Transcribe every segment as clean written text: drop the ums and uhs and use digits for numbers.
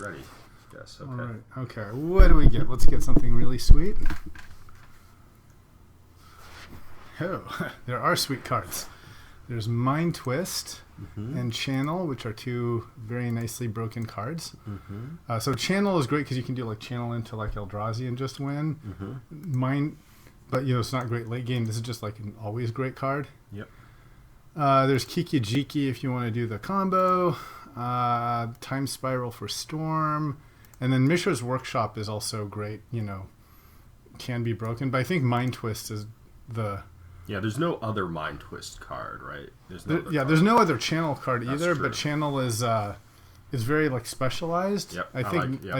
ready. Yes. Okay. All right. Okay. What do we get? Let's get something really sweet. Oh, there are sweet cards. There's Mind Twist and Channel, which are two very nicely broken cards. So Channel is great because you can do like Channel into like Eldrazi and just win. Mind, but it's not great late game. This is just like an always great card. Yep. There's Kiki Jiki if you want to do the combo. Time Spiral for Storm. And then Mishra's Workshop is also great, can be broken. But I think Mind Twist is the... Yeah, there's no other Mind Twist card, right? There's no other Channel card either, That's true. but Channel is very like specialized. Yep, I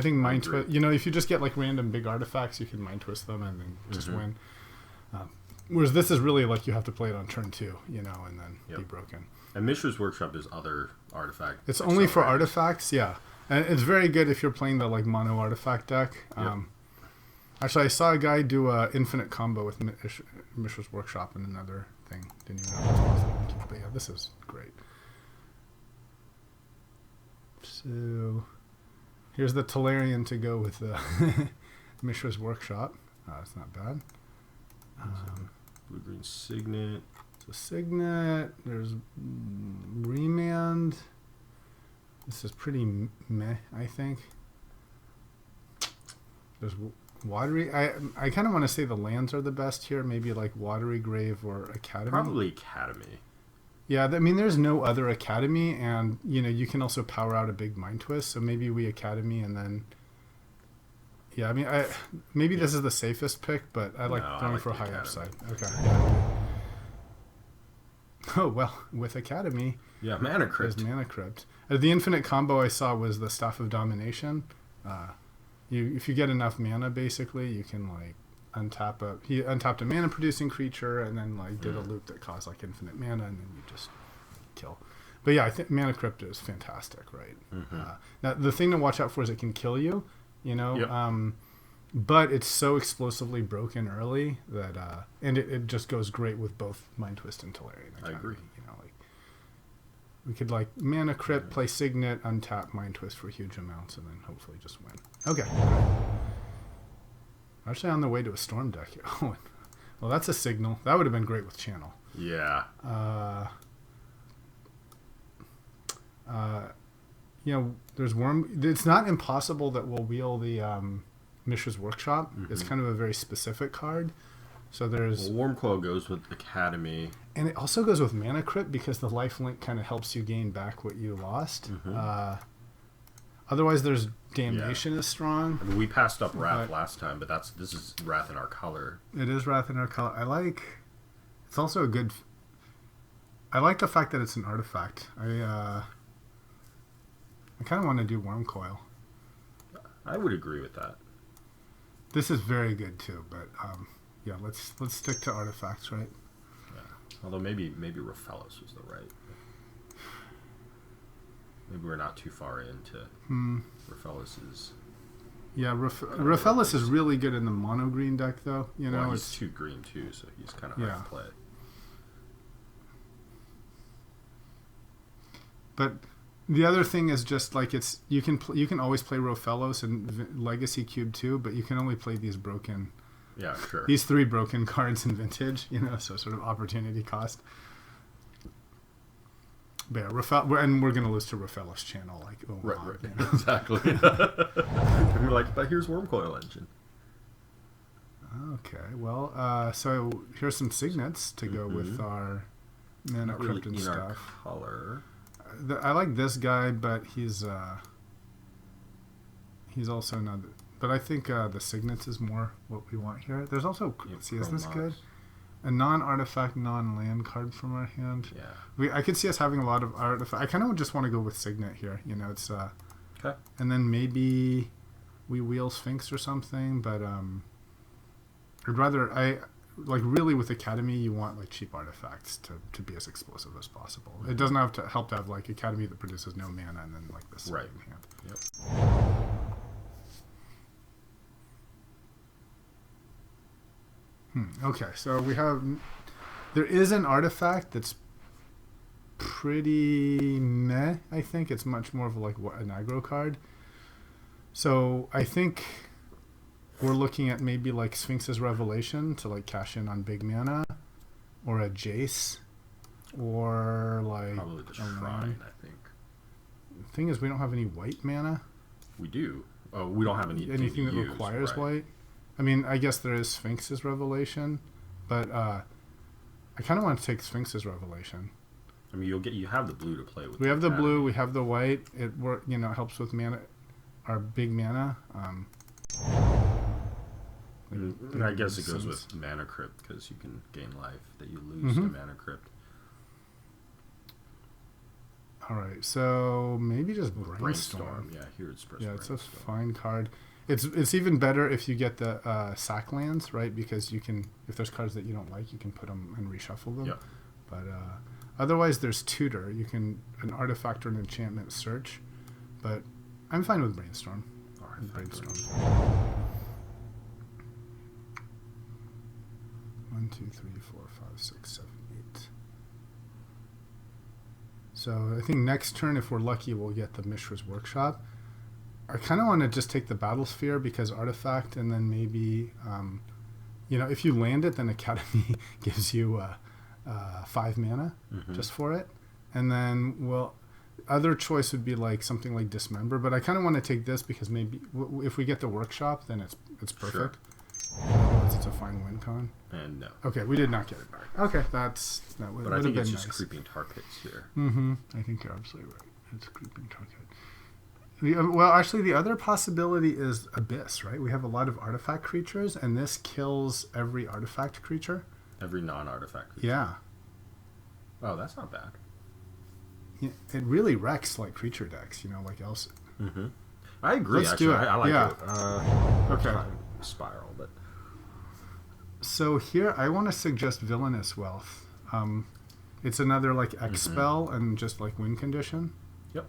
think Mind Twist, if you just get like random big artifacts, you can Mind Twist them and then just win. Whereas this is really like you have to play it on turn 2, and then be broken. And Mishra's Workshop is other artifact. It's only for artifacts, yeah. And it's very good if you're playing the like mono artifact deck. Actually, I saw a guy do a infinite combo with Mishra's Workshop and another thing. Didn't even know what it was. But yeah, this is great. So here's the Tolarian to go with Mishra's Workshop. It's not bad. Blue-green Signet. So Signet. There's Remand. This is pretty meh, I think. There's Watery. I kind of want to say the lands are the best here. Maybe like Watery Grave or Academy. Probably Academy. Yeah, there's no other Academy, and you can also power out a big Mind Twist. So maybe we Academy, and then maybe this is the safest pick, but I like going for high upside. Okay. Yeah. Oh well, with Academy. Yeah, Mana Crypt. There's Mana Crypt. The infinite combo I saw was the Staff of Domination. If you get enough mana, basically, you can like he untapped a mana producing creature and then like did a loop that caused like infinite mana and then you just kill. But yeah, I think Mana Crypt is fantastic, right? Now the thing to watch out for is it can kill you, but it's so explosively broken early that and it just goes great with both Mind Twist and Tolarian. I agree. We could like Mana Crypt, play Signet, untap Mind Twist for huge amounts, and then hopefully just win. Okay. Actually on the way to a Storm deck. Oh, well, that's a signal. That would have been great with Channel. Yeah. There's Worm. It's not impossible that we'll wheel the Mishra's Workshop. It's kind of a very specific card. So there's... Well, Wormcoil goes with Academy. And it also goes with Mana Crypt because the lifelink kind of helps you gain back what you lost. Otherwise, there's Damnation is strong. I mean, we passed up Wrath last time, but this is Wrath in our color. It is Wrath in our color. It's also a good... I like the fact that it's an artifact. I kind of want to do Wormcoil. I would agree with that. This is very good too, but... yeah, let's stick to artifacts, right? Yeah. Although maybe Raphellos was the right. Maybe we're not too far into Raphellos's. Yeah, Raphellos is really good in the mono green deck, though. He's 2 green too, so he's kind of hard to play. But the other thing is just like you can always play Raphellos and Legacy Cube too, but you can only play these broken. Yeah, sure. These 3 broken cards in Vintage, so sort of opportunity cost. But yeah, and we're going to lose to Raphellos Channel. Right. Exactly. And we're like, but here's Wormcoil Engine. Okay, well, so here's some signets to go with our Mana Crypt and stuff. Color. I like this guy, but he's also not... But I think the signets is more what we want here. There's also... isn't this good? A non-artifact, non-land card from our hand. Yeah. I could see us having a lot of artifact. I kind of just want to go with signet here. It's... okay. And then maybe we wheel Sphinx or something, but... I'd rather... really with Academy, you want like cheap artifacts to be as explosive as possible. It doesn't have to help to have like Academy that produces no mana and then like this right in hand. Yep. Okay, so there is an artifact that's pretty meh, I think. It's much more of like an aggro card. So I think we're looking at maybe like Sphinx's Revelation to like cash in on big mana, or a Jace, or like Probably the a Shrine, land. I think. The thing is, we don't have any white mana. We do. Oh, we don't have Anything that use, requires right. white. I mean, I guess there is Sphinx's Revelation, but I kind of want to take Sphinx's Revelation. I mean, you have the blue to play with. We have the Academy. blue, we have the white. It helps with mana, our big mana. I guess it goes with Mana Crypt because you can gain life that you lose to Mana Crypt. All right, so maybe just Brainstorm. Yeah, here it's It's a fine card. It's even better if you get the sack lands, right? Because you can, if there's cards that you don't like, you can put them and reshuffle them. Yep. But otherwise, there's Tutor. You can an artifact or an enchantment search. But I'm fine with Brainstorm. Brainstorm. 1, 2, 3, 4, 5, 6, 7, 8. So I think next turn, if we're lucky, we'll get the Mishra's Workshop. I kind of want to just take the Battlesphere because artifact, and then maybe, if you land it, then Academy gives you 5 mana just for it. And then, other choice would be like something like Dismember, but I kind of want to take this because maybe if we get the Workshop, then it's perfect. Sure. Otherwise, it's a fine win con. And no. Okay, we did not get it back. Okay, that would But I have think been it's just nice. creeping targets here. I think you're absolutely right. It's creeping target. Well, actually, the other possibility is Abyss, right? We have a lot of artifact creatures, and this kills every artifact creature. Every non-artifact creature. Yeah. Oh, that's not bad. Yeah, it really wrecks like creature decks, like else. I agree. Let's actually, do it. I like Yeah. it. Okay. Spiral, but So here, I want to suggest Villainous Wealth. It's another like X spell and just like win condition. Yep.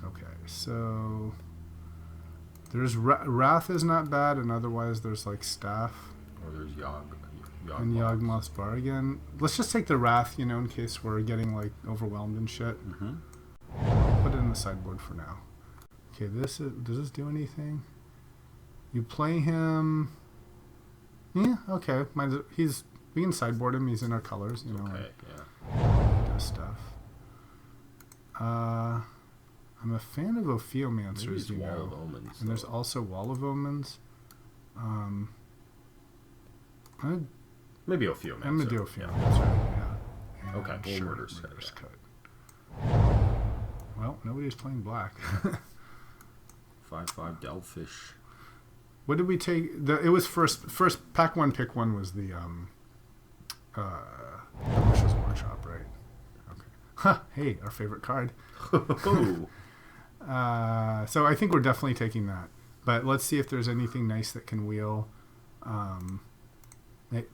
Okay, so there's Wrath is not bad, and otherwise there's like Staff. Or there's And Yawgmoth's Bargain. Let's just take the Wrath, in case we're getting like overwhelmed and shit. Put it in the sideboard for now. Okay, does this do anything? You play him. Yeah, okay. We can sideboard him. He's in our colors, Okay, does stuff. I'm a fan of Ophiomancers, Wall of Omens. and there's also Wall of Omens. Maybe Ophiomancer. I'm gonna do Ophiomancer. Yeah. Okay, Sure, Murder's Cut. Well, nobody's playing black. 5/5 Delphish. What did we take? It was first pack 1, pick 1 was the Mishra's Workshop, right? Okay. Huh, hey, our favorite card. Oh. So I think we're definitely taking that. But let's see if there's anything nice that can wheel.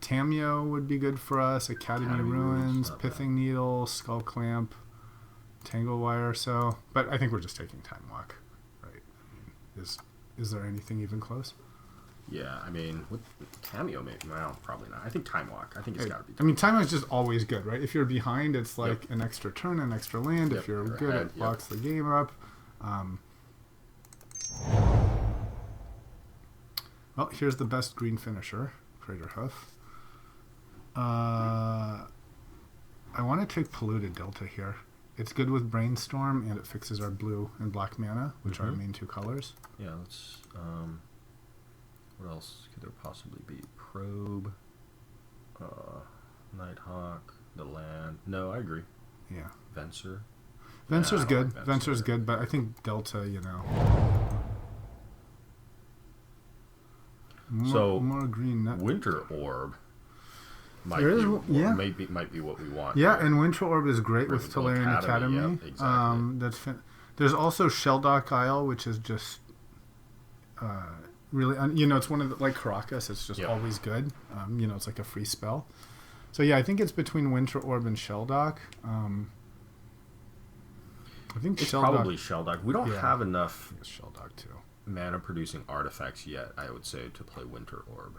Tameo would be good for us. Academy Ruins, Pithing Needle, Skull Clamp, Tangle Wire. So, but I think we're just taking Time Walk, right? Is there anything even close? Yeah, I mean, with Cameo, maybe. Well, probably not. I think Time Walk. I think it's got to be. I mean, Time Walk is just always good, right? If you're behind, it's like an extra turn, an extra land. If you're good, ahead, it blocks the game up. Well, here's the best green finisher, Crater Hoof. I want to take Polluted Delta here. It's good with Brainstorm, and it fixes our blue and black mana, which are our main 2 colors. Yeah, let's. What else could there possibly be? Probe, Nighthawk, the land. No, I agree. Yeah. Venser. Venser's good. Like Venser's good, but I think Delta, more green. Winter Orb might be what we want. Yeah, here. and Winter Orb is great with Ravenfell Tolarian Academy. Yep, exactly. There's also Shelldock Isle, which is just really, it's one of the, like Caracas. It's just always good. It's like a free spell. So yeah, I think it's between Winter Orb and Shelldock. I think it's probably Shelldock. We don't have enough Shelldock too. Mana producing artifacts yet, I would say, to play Winter Orb.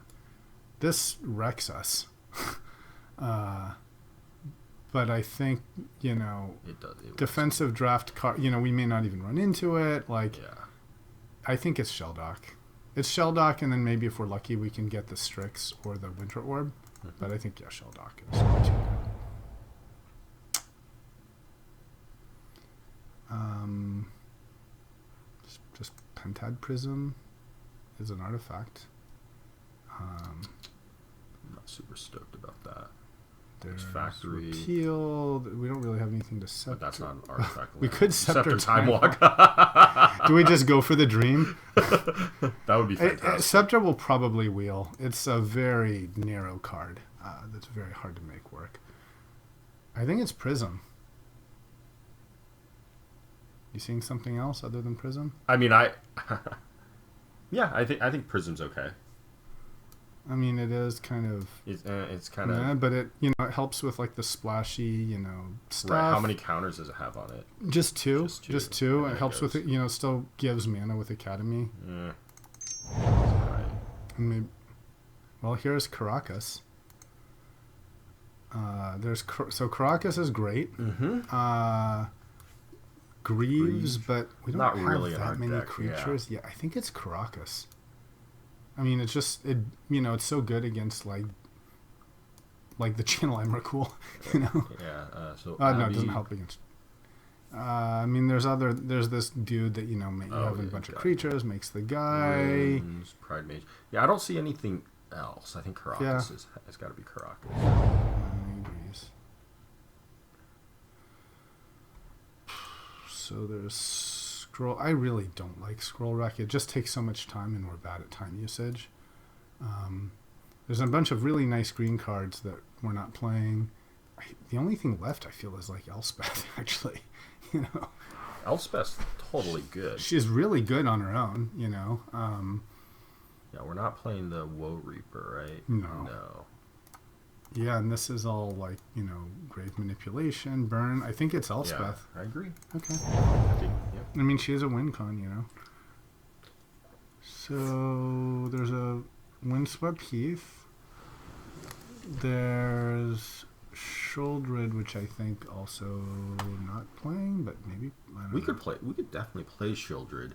This wrecks us. But but I think, you know, It does. defensive draft card, you know, we may not even run into it. Like, Yeah. I think it's Shelldock. It's Shelldock, and then maybe if we're lucky, we can get the Strix or the Winter Orb. Mm-hmm. But I think, yeah, Shelldock is too good. Just Pentad Prism is an artifact. I'm not super stoked about that. There's Factory. Repeal. We don't really have anything to set. But that's not an artifact. We could Scepter Time Walk. Do we just go for the dream? That would be fantastic. Scepter will probably wheel. It's a very narrow card that's very hard to make work. I think it's Prism. You seeing something else other than Prism? I mean, yeah, I think Prism's okay. I mean, it is kind of. It's kind of. Yeah, but it it helps with like the splashy stuff. Right. How many counters does it have on it? Just two. And It helps with it. Still gives mana with Academy. Yeah. Right. And maybe, well, here's Caracas. So Caracas is great. Mm-hmm. Greaves, but we don't Not have really in that our many deck, creatures. Yeah, I think it's Caracas. I mean, it's just it's so good against like the Channel Emrakul, Yeah. So. No, it doesn't help against. I mean, there's this dude that you have a bunch of creatures, makes the guy. Runes, Pride Mage. Yeah, I don't see anything else. I think Caracas has got to be Caracas. Agrees. So there's Scroll. I really don't like Scroll Rack. It just takes so much time, and we're bad at time usage. There's a bunch of really nice green cards that we're not playing. The only thing left, I feel, is like Elspeth. Actually, Elspeth's totally good. She's really good on her own. Yeah, we're not playing the Woe Reaper, right? No. Yeah, and this is all like, grave manipulation, burn. I think it's Elspeth. Yeah, I agree. Okay. I think, yep. I mean, she is a win con, So there's a Windswept Heath. There's Sholdred, which I think also not playing, but maybe I don't know. We could definitely play Shieldred.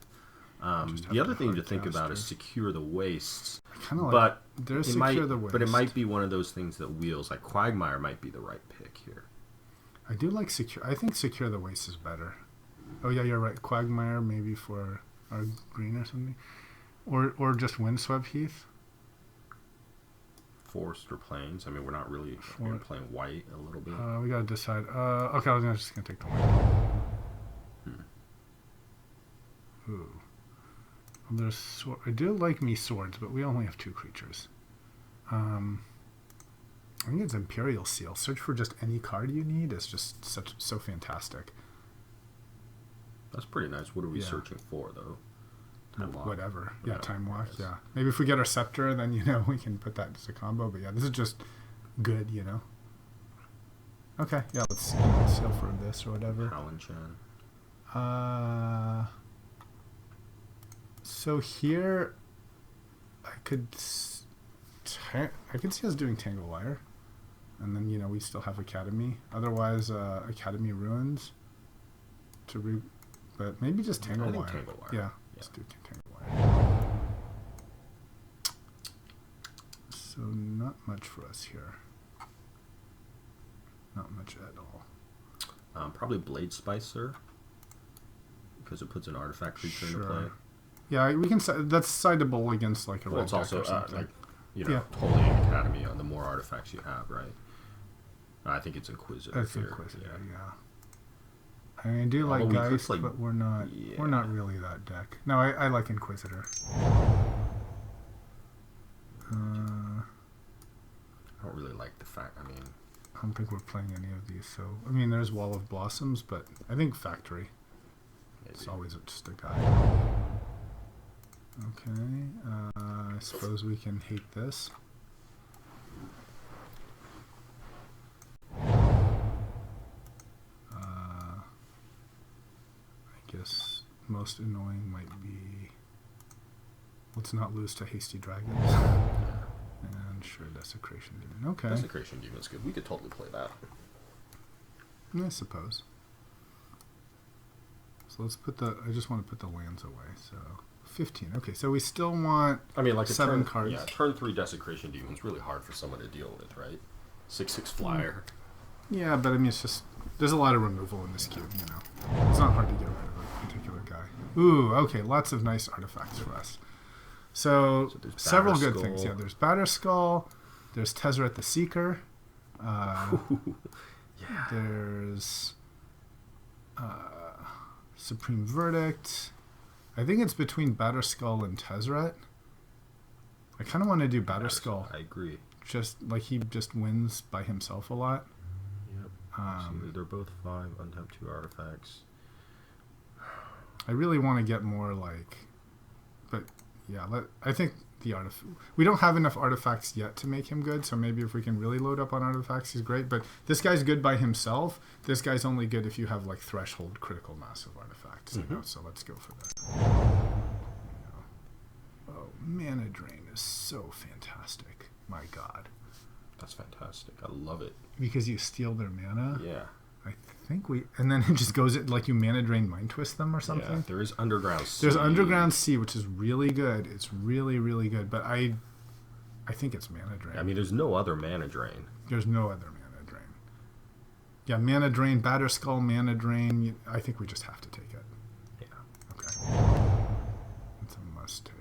The other thing to think about is Secure the Wastes. Kind of like, but there's it Secure might, the Waste. But it might be one of those things that wheels. Like Quagmire might be the right pick here. I do like Secure. I think Secure the Waste is better. Oh yeah, you're right. Quagmire maybe for our green or something, or just Windswept Heath. Forest or Plains. I mean, we're not really playing white a little bit. We gotta decide. Okay, I was just gonna take the white. Ooh. There's I do like me swords, but we only have 2 creatures. I think it's Imperial Seal. Search for just any card you need is just so fantastic. That's pretty nice. What are we searching for, though? Time Walk. Whatever. Yeah, Time Walk. Yes. Yeah. Maybe if we get our Scepter, then we can put that as a combo. But yeah, this is just good. Okay. Yeah. Let's seal for this or whatever. Howland-Chan. So here, I could see us doing Tangle Wire, and then we still have Academy. Otherwise, Academy Ruins. But maybe just Tangle Wire. Tangle Wire. Yeah, let's do Tangle Wire. So not much for us here. Not much at all. Probably Blade Spicer, because it puts an artifact creature into play. Yeah, we can. That's sideable against like a red it's deck also or something. totally an Academy on the more artifacts you have, right? I think it's Inquisitor. That's Inquisitor, yeah. I mean, I do like Geist, but we're not. Yeah. We're not really that deck. No, I like Inquisitor. I don't really like the fact. I mean, I don't think we're playing any of these. So I mean, there's Wall of Blossoms, but I think Factory. maybe. It's always just a guy. Okay, I suppose we can hate this. I guess most annoying might be let's not lose to Hasty Dragons. And sure, Desecration Demon. Okay. Desecration Demon's good. We could totally play that. I suppose. So let's put the. I just want to put the lands away. So 15. Okay, so we still want. I mean, like 7 cards. Yeah, turn 3 Desecration Demon's really hard for someone to deal with, right? 6/6 flyer. Yeah, but I mean, it's just there's a lot of removal in this cube. You know, it's not hard to get rid of a particular guy. Ooh, okay, lots of nice artifacts for us. So several good things. Yeah, there's Batterskull. There's Tezzeret the Seeker. Yeah. There's Supreme Verdict. I think it's between Batterskull and Tezzeret. I kind of want to do Batterskull. I agree. Just like he just wins by himself a lot. Yep. So they're both 5, untap 2 artifacts. I really want to get more like, but yeah, I think the we don't have enough artifacts yet to make him good. So maybe if we can really load up on artifacts, he's great. But this guy's good by himself. This guy's only good if you have like threshold critical mass of artifacts. You know? So let's go for that. Oh, Mana Drain is so fantastic. My God. That's fantastic. I love it. Because you steal their mana? Yeah. I think and then it just goes, like you Mana Drain Mind Twist them or something? Yeah, there is Underground Sea. There's Underground Sea, which is really good. It's really, really good. But I think it's Mana Drain. I mean, there's no other Mana Drain. There's no other Mana Drain. Yeah, Mana Drain, Batterskull, Mana Drain. I think we just have to take it. Yeah. Okay. It's a must take.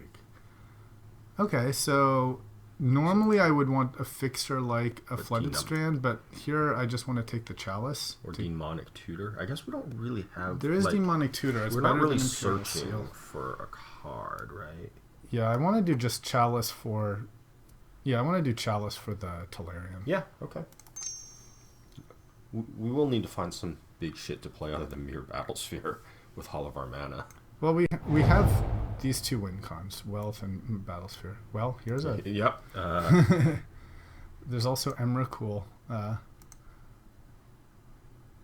Okay, so normally I would want a fixer like a Flooded Strand, but here I just want to take the Chalice. Or Demonic Tutor. I guess we don't really have... There is Demonic Tutor. It's we're not really searching for a card, right? Yeah, I want to do just Chalice for... Yeah, I want to do Chalice for the Tolarian. Yeah, okay. We will need to find some big shit to play out of the Mirror Battlesphere with all of our mana. Well, we have these 2 win cons, Wealth and Battlesphere. Well, here's a... Yep. There's also Emrakul.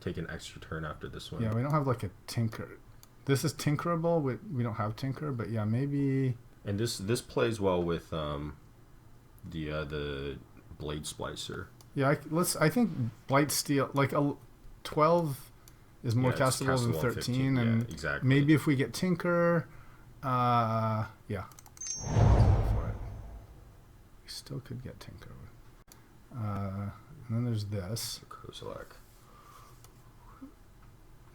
Take an extra turn after this one. Yeah, we don't have like a Tinker. This is Tinkerable. We don't have Tinker, but yeah, maybe... And this plays well with the Blade Splicer. Yeah, I think Blightsteel, like a 12 is more castable than 13, and yeah, exactly. Maybe if we get Tinker, yeah, let's go for it. We still could get Tinker. And then there's this. Kozilek.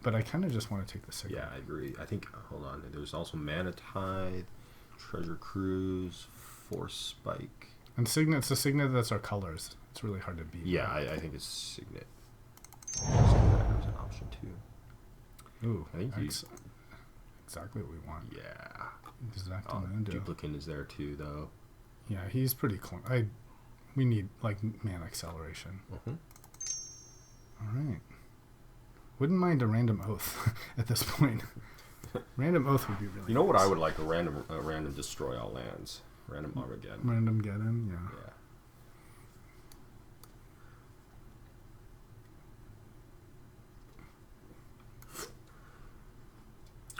But I kind of just want to take the Sigil. Yeah, I agree. I think, hold on, there's also Mana Tithe, Treasure Cruise, Force Spike. And Signet, it's a Signet that's our colors. It's really hard to beat. Yeah, I think it's Signet. There's an option too. Ooh, I think exactly what we want. Yeah. Exactamundo. Duplicant is there too, though. Yeah, he's pretty close. We need like mana acceleration. Mm-hmm. All right. Wouldn't mind a Random Oath at this point. Random Oath would be really. You know what I would like? A random destroy all lands. Random Armageddon. Random Geddon, yeah. Yeah.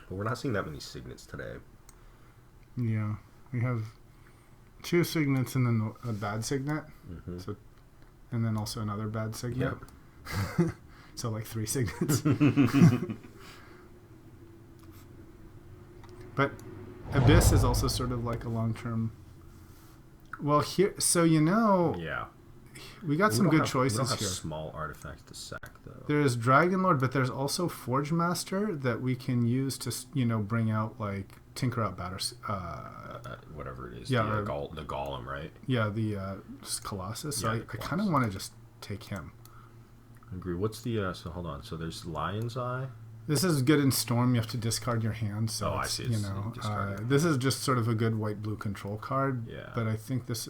But we're not seeing that many signets today. Yeah, we have 2 signets and then a bad signet. Mm-hmm. So, and then also another bad signet. Yep. So like 3 signets. But Abyss is also sort of like a long-term. Well, here, so yeah, we got some good choices we don't have here. Small artifacts to sack though. There's Dragon Lord, but there's also Forge Master that we can use to bring out like Tinker Out Batters. Whatever it is. Yeah, the Golem, right? Yeah, the Colossus. So Yeah, I kind of want to just take him. I agree. What's the so hold on. So there's Lion's Eye. This is good in Storm. You have to discard your hand. So I see. This is just sort of a good white-blue control card. Yeah. But I think this,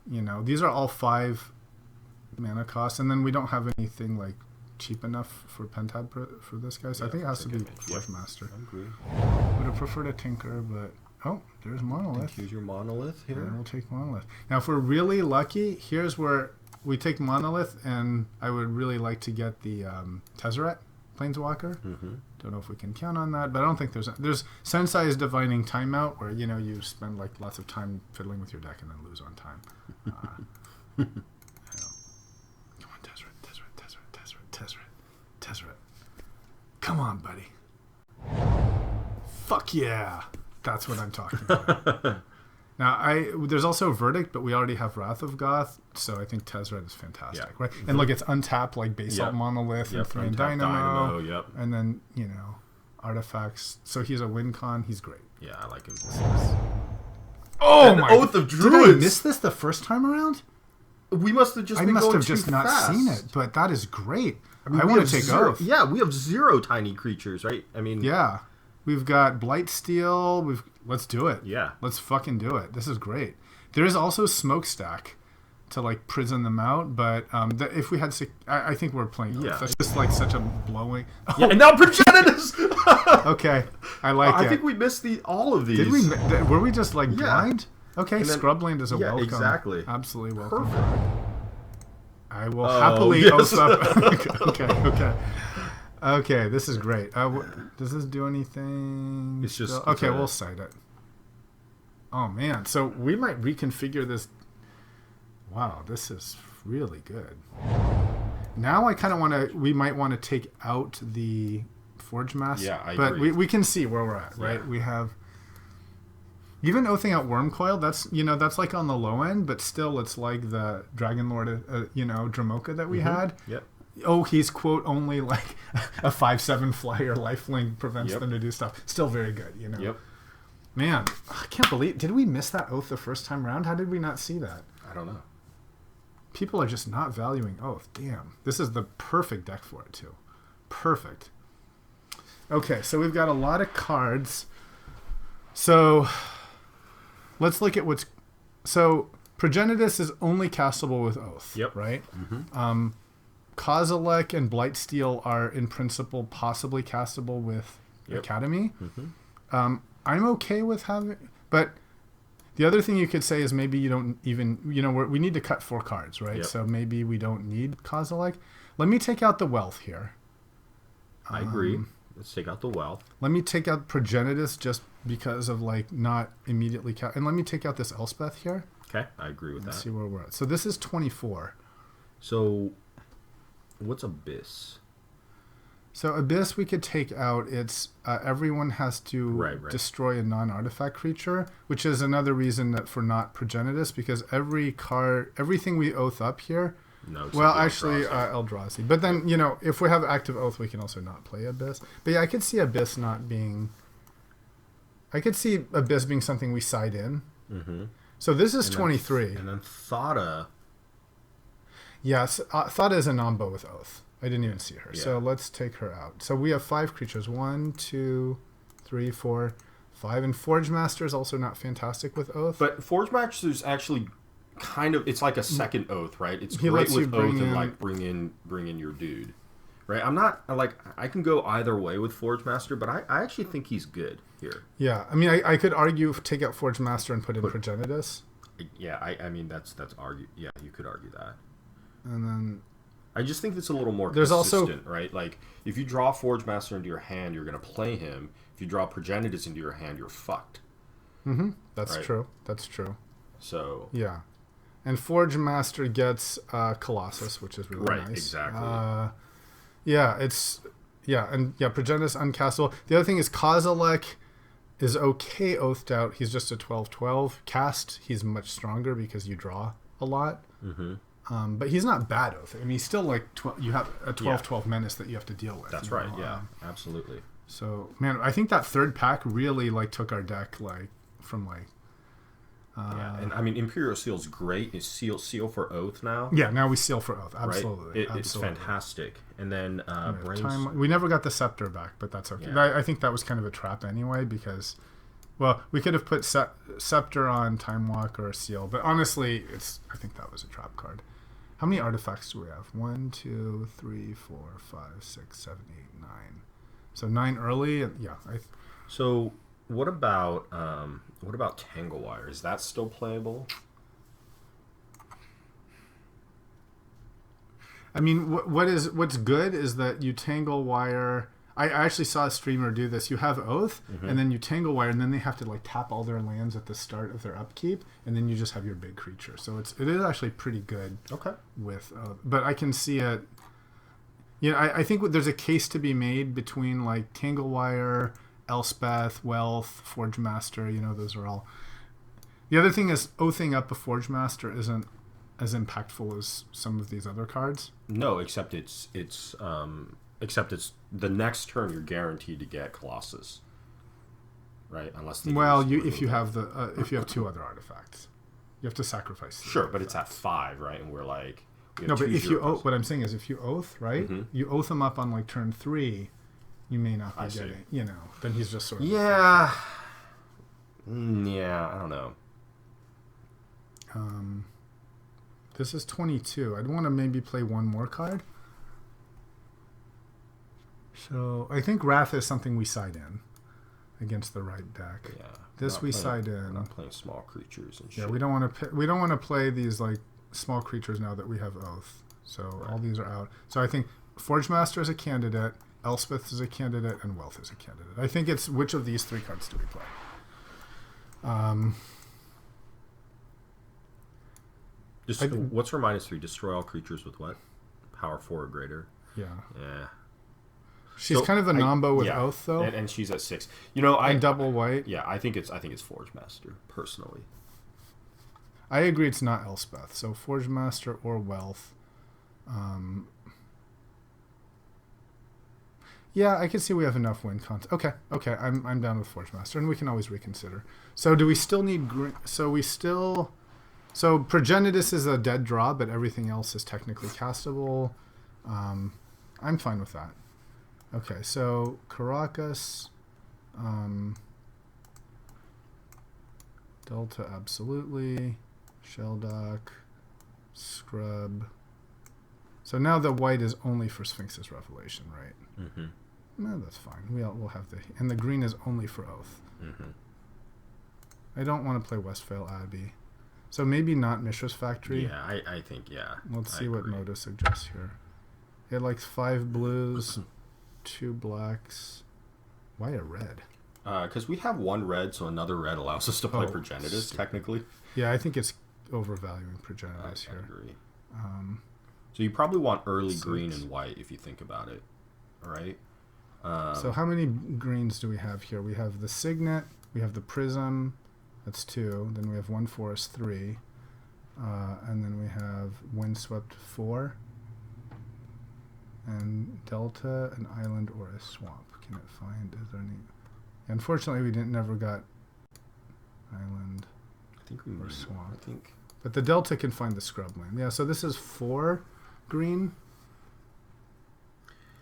these are all 5 mana costs, and then we don't have anything like cheap enough for Pentad for this guy. So I think it has to be Forge Master. I agree. Would have preferred a Tinker, but there's Monolith. Use your Monolith here. And we'll take Monolith. Now, if we're really lucky, here's where we take Monolith, and I would really like to get the Tezzeret Planeswalker. Mm-hmm. Don't know if we can count on that, but I don't think there's Sensei's Divining Timeout, where you spend like lots of time fiddling with your deck and then lose on time. Come on, Tezzeret. Come on, buddy. Fuck yeah. That's what I'm talking about. Now, there's also Verdict, but we already have Wrath of Goth, so I think Tezzeret is fantastic, right? And look, it's untapped like Basalt Monolith and 3 and Dynamo. Yep. And then, artifacts. So he's a win con. He's great. Yeah, I like him. Oh my! Oath of Druids. Did I miss this the first time around? We must have just. I been must going have just too not fast. seen it, but that is great. I want to take Oath. Yeah, we have 0 tiny creatures, right? I mean, yeah, we've got Blightsteel. Let's do it. Yeah, let's fucking do it. This is great. There is also Smokestack to like prison them out, but if we had, I think we're playing Oath. Yeah, That's just like such a blowing. Yeah, and now Progenitus. Okay, I like it. I think we missed all of these. Did we? Were we just like blind? Okay, Scrubland is a welcome. Exactly. Absolutely welcome. Perfect. I will happily oath up. Okay, this is great. Does this do anything? It's just okay. We'll cite it. Oh man, so we might reconfigure this. Wow, this is really good. Now I kind of want to. We might want to take out the Forge Master. Yeah, I but agree. we can see where we're at, right? Yeah. We have. Even oathing out Wormcoil, that's like on the low end, but still it's like the Dragon Lord, Dramoka that we had. Yep. Oh, he's quote only like a 5/7 flyer lifelink prevents Yep. them to do stuff. Still very good, Yep. Man, I can't believe. Did we miss that Oath the first time around? How did we not see that? I don't know. People are just not valuing Oath. Damn, this is the perfect deck for it too. Perfect. Okay, so we've got a lot of cards. So let's look at what's. So Progenitus is only castable with Oath. Yep. Right. Mm-hmm. Kozilek and Blightsteel are in principle possibly castable with Academy. Mm-hmm. I'm okay with having, but the other thing you could say is maybe you don't even, we need to cut 4 cards, right? Yep. So maybe we don't need Kozilek. Let me take out the Wealth here. I agree. Let's take out the Wealth. Let me take out Progenitus just because of like not immediately and let me take out this Elspeth here. Okay, I agree with Let's that. see where we're at. So this is 24. So what's Abyss? So Abyss we could take out. It's everyone has to destroy a non-artifact creature, which is another reason that for not Progenitus, because everything we oath up here. No. Well, actually, Eldrazi. But then if we have active oath, we can also not play Abyss. But yeah, I could see Abyss not being. I could see Abyss being something we side in. Mm-hmm. So this is 23. And then Thada. Yes, Thada is a Nombo with oath. I didn't even see her. Yeah. So let's take her out. So we have 5 creatures. 1, 2, 3, 4, 5. And Forge Master is also not fantastic with oath. But Forge Master is actually kind of, it's like a second oath, right? It's great with oath and like bring in your dude. Right? I'm not, I can go either way with Forge Master, but I actually think he's good here. Yeah. I mean, I could argue take out Forge Master and put in Progenitus. Yeah, I mean, that's argue. Yeah, you could argue that. And then I just think it's a little more consistent, right? Like, if you draw Forge Master into your hand, you're going to play him. If you draw Progenitus into your hand, you're fucked. Mm-hmm. That's true. That's true. So yeah, and Forge Master gets Colossus, which is really nice. Right, exactly. Progenitus uncastable. The other thing is Kozilek is okay oathed out. He's just a 12/12 cast. He's much stronger because you draw a lot. Mm-hmm. But he's not bad oath. I mean, he's still like you have a 12/12 menace that you have to deal with. That's right. Yeah, absolutely. So man, I think that third pack really like took our deck like from like. Yeah, and I mean Imperial Seal's great. It's seal for oath now. Yeah, now we seal for oath. Absolutely, right? It's fantastic. And then we never got the Scepter back, but that's okay. Yeah. I think that was kind of a trap anyway because, well, we could have put Scepter on Time Walk or Seal, but honestly, I think that was a trap card. How many artifacts do we have? 1, 2, 3, 4, 5, 6, 7, 8, 9. So 9 early. Yeah. So what about Tanglewire? Is that still playable? I mean, what's good is that you Tanglewire. I actually saw a streamer do this. You have Oath, and then you Tanglewire, and then they have to like tap all their lands at the start of their upkeep, and then you just have your big creature. So it is actually pretty good. Okay. With, but I can see it. Yeah, I think there's a case to be made between like Tanglewire, Elspeth, Wealth, Forge Master. Those are all. The other thing is oathing up a Forge Master isn't as impactful as some of these other cards. No, except it's the next turn you're guaranteed to get Colossus, right? Unless if you have two other artifacts, you have to sacrifice. Sure, but it's at 5, right? And we're like. No, but if you oath, what I'm saying is if you oath, right? Mm-hmm. You oath him up on like turn 3, you may not be getting, then he's just sort of. Yeah. Yeah, I don't know. This is 22. I'd want to maybe play one more card. So I think Wrath is something we side in against the right deck. Yeah. This we side in. We're not playing small creatures and shit. Yeah, we don't want to play these like small creatures now that we have Oath. So right. All these are out. So I think Forge Master is a candidate, Elspeth is a candidate, and Wealth is a candidate. I think it's which of these 3 cards do we play? What's her -3? Destroy all creatures with what? Power 4 or greater. Yeah. Yeah. She's kind of a nombo with Oath though, and she's at 6. And double white. Yeah, I think it's Forge Master personally. I agree it's not Elspeth. So Forge Master or Wealth. Yeah, I can see we have enough win content. Okay, I'm down with Forge Master, and we can always reconsider. So do we still need green? So Progenitus is a dead draw, but everything else is technically castable. I'm fine with that. Okay, so Caracas, Delta absolutely. Sheldock, Scrub. So now the white is only for Sphinx's Revelation, right? Mm-hmm. No, that's fine. We'll have and the green is only for Oath. Mm-hmm. I don't want to play Westphal Abbey. So maybe not Mishra's Factory. Yeah, I think, yeah. Let's see what Moda suggests here. It likes 5 blues, 2 blacks. Why a red? Because we have 1 red, so another red allows us to play Progenitus, technically. Yeah, I think it's overvaluing Progenitus here. I agree. So you probably want early green and white if you think about it, right? So how many greens do we have here? We have the Signet, we have the Prism, that's 2. Then we have 1 Forest, 3. And then we have Windswept, 4. And Delta, an island, or a swamp. Can it find? Is there any? Unfortunately, we never got island. I think we or swamp. I think. But the Delta can find the scrub land. Yeah. So this is 4 green.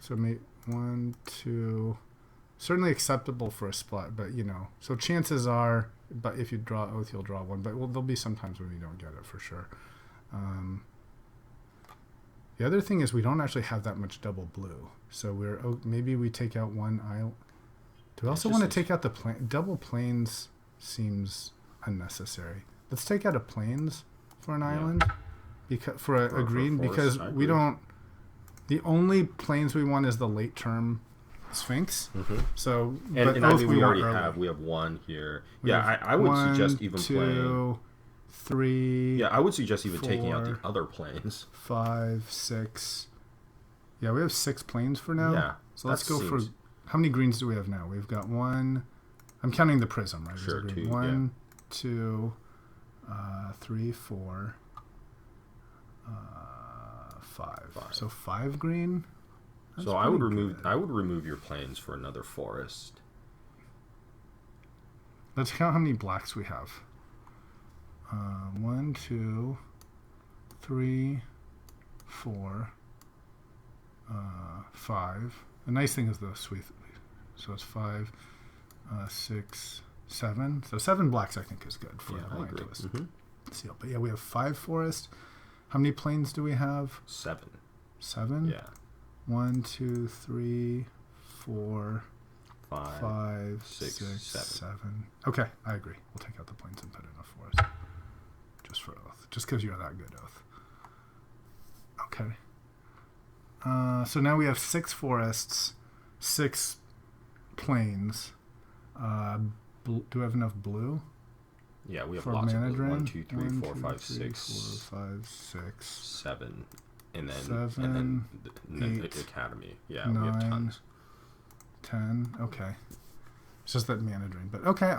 So maybe 1, 2. Certainly acceptable for a split, but So chances are, but if you draw Oath, you'll draw 1. But there'll be some times when we don't get it for sure. The other thing is we don't actually have that much double blue. So maybe we take out 1 isle. Do we also want to take out the double plains? Seems unnecessary. Let's take out a plains for an island, for a green, because we don't. The only plains we want is the late term Sphinx. Mm-hmm. So and I mean we already have 1 here. I would suggest even 2, 3. Yeah, I would suggest even 4, taking out the other plains. 5, 6. Yeah, we have 6 plains for now. Yeah. So let's go for. How many greens do we have now? We've got 1. I'm counting the Prism, right? Sure, 2. 1, 2, 3, 4, 5. So 5 green. That's so I would remove your plains for another forest. Let's count how many blacks we have. 1, 2, 3, 4, 5. The nice thing is the sweet. So it's 5, 6, 7. So 7 blacks I think is good for the blind twist. Seal. But yeah, we have 5 forest. How many plains do we have? 7. 7? Yeah. 1, 2, 3, 4, 5, 6, 7. Okay, I agree. We'll take out the plains and put in a forest. Just for Oath. Just because you're that good, Oath. Okay. So now we have 6 forests, 6 plains. Do we have enough blue? Yeah, we have for lots mana of blue. drain? 1, 2, 3, 4, 5, 3, 6, 4, 5, 6, 7. and then 7, and then 8, the Academy. Yeah, 9, we have tons. 10. Okay. It's just that mana drain. But okay,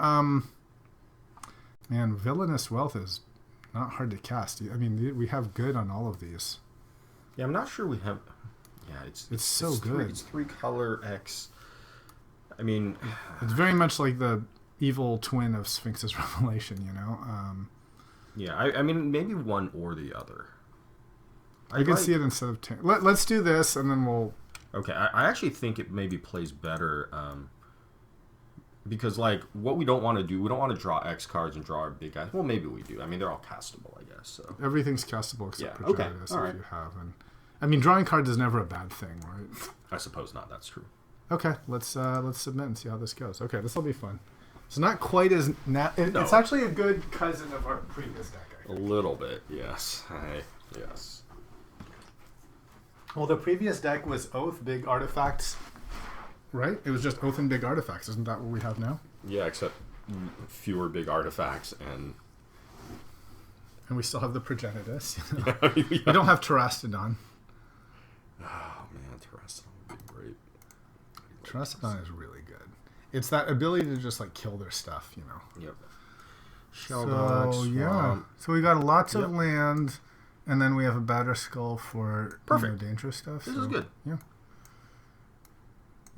man, Villainous Wealth is not hard to cast. I mean, we have good on all of these. Yeah, I'm not sure we have. Yeah, it's so good. It's 3 color X. I mean, it's very much like the evil twin of Sphinx's Revelation, you know? Yeah, I mean, maybe one or the other. I can see it instead of 10. Let's do this, and then we'll... Okay, I actually think it maybe plays better, because, like, what we don't want to do, we don't want to draw X cards and draw our big guys. Well, maybe we do. I mean, they're all castable, I guess. So everything's castable except Progenitus, all right. if you have. And I mean, drawing cards is never a bad thing, right? I suppose not. That's true. Okay, let's submit and see how this goes. Okay, this will be fun. It's not quite as... No. It's actually a good cousin of our previous deck, I think. A little bit, yes. Yes. Well, the previous deck was Oath, big artifacts, right? It was just Oath and big artifacts. Isn't that what we have now? Yeah, except fewer big artifacts and we still have the Progenitus. Yeah. We don't have Terastodon. Oh man, Terastodon would be great. Terastodon is really good. It's that ability to just like kill their stuff, you know. Yep. Shelldogs. Yeah. So we got lots of land, and then we have a Batter Skull for dangerous stuff. This is good. Yeah.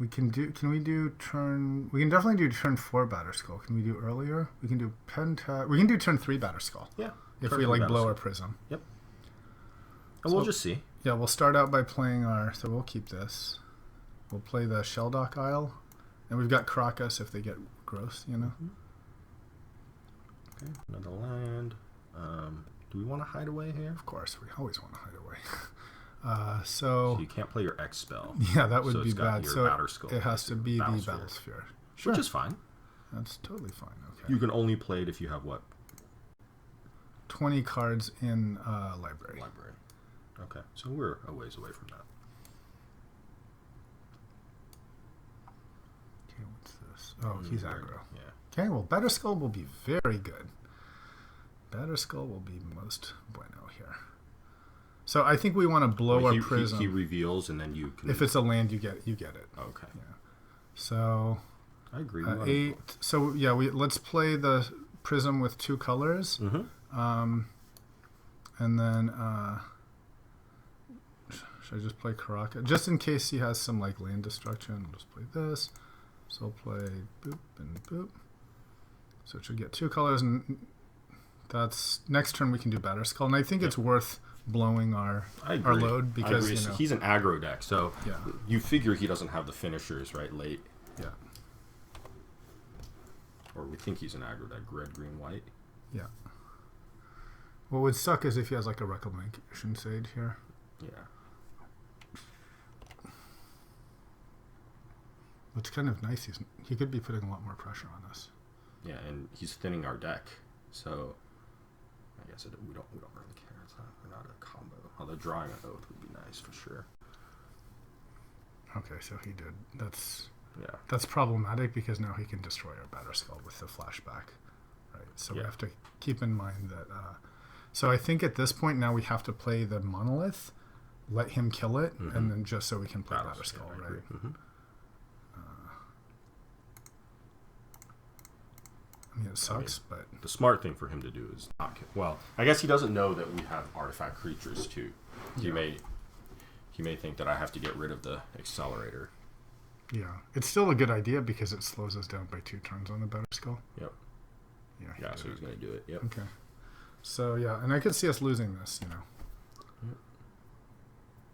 We can do. Can we do turn? We can definitely do turn 4 Batter Skull. Can we do earlier? We can do We can do turn 3 Batter Skull. Yeah. If we like blow our Prism. Yep. And we'll just see. Yeah, we'll start out by playing our. So we'll keep this. We'll play the Shelldock Isle, and we've got Caracas if they get gross, you know. Okay, another land. Do we want to hide away here? Of course, we always want to hide away. So you can't play your X spell. Yeah, that would be bad. So Batterskull, it has to be the Battlesphere. Sure. Which is fine. That's totally fine. Okay. You can only play it if you have what? 20 cards in library. Okay, so we're a ways away from that. Okay, what's this? Oh, he's aggro. Yeah. Okay, well, Batterskull will be very good. Batterskull will be most bueno here. So I think we want to blow our Prism. He reveals, and then you can... If it's a land, you get it. Okay. Yeah. So... I agree. 8. So, yeah, let's play the Prism with 2 colors. Mm-hmm. And then... should I just play Caracas? Just in case he has some like land destruction, I'll just play this. So I'll play boop and boop. So it should get 2 colors, and that's next turn we can do Batterskull. And I think it's worth blowing our load because you know, he's an aggro deck, so you figure he doesn't have the finishers right late. Yeah. Or we think he's an aggro deck, red, green, white. Yeah. What would suck is if he has like a Reclamation Sage here. Yeah. It's kind of nice. He could be putting a lot more pressure on us. Yeah, and he's thinning our deck, so I guess we don't really care. We're not a combo. Although drawing an Oath would be nice for sure. Okay, so he did. That's problematic because now he can destroy our Batterskull with the flashback, right? So we have to keep in mind that. So I think at this point now we have to play the Monolith, let him kill it, and then just so we can play Batterskull, right? Mm-hmm. I mean, it sucks, but... The smart thing for him to do is not kill... Well, I guess he doesn't know that we have artifact creatures, too. He may think that I have to get rid of the Accelerator. Yeah. It's still a good idea because it slows us down by 2 turns on the Batterskull. Yep. Yeah, so he's going to do it. Yep. Okay. So, yeah, and I could see us losing this, you know. Yep.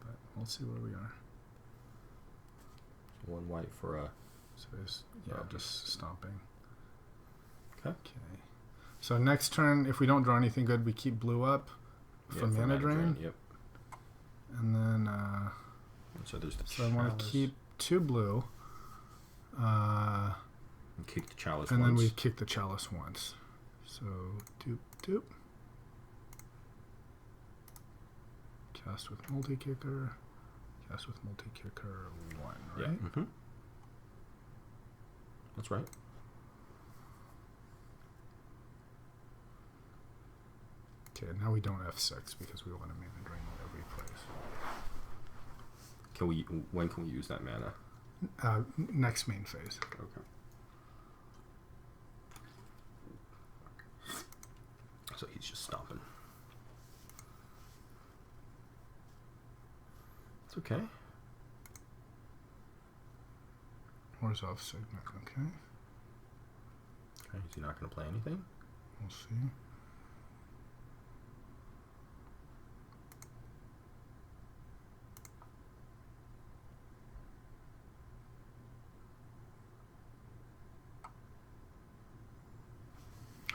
But we'll see where we are. 1 white for a... So, just stomping. Okay. So next turn, if we don't draw anything good, we keep blue up for mana drain. Yep. And then so there's the so I want to keep 2 blue. And kick the Chalice and once. then we kick the Chalice once. So doop doop. Cast with multi-kicker. Cast with multi-kicker 1, right? Yeah. Mm-hmm. That's right. Okay, now we don't F6 because we want to mana drain whatever he plays. When can we use that mana? Next main phase. Okay. So he's just stomping. It's okay. Where's off segment? Okay. Okay, is he not going to play anything? We'll see.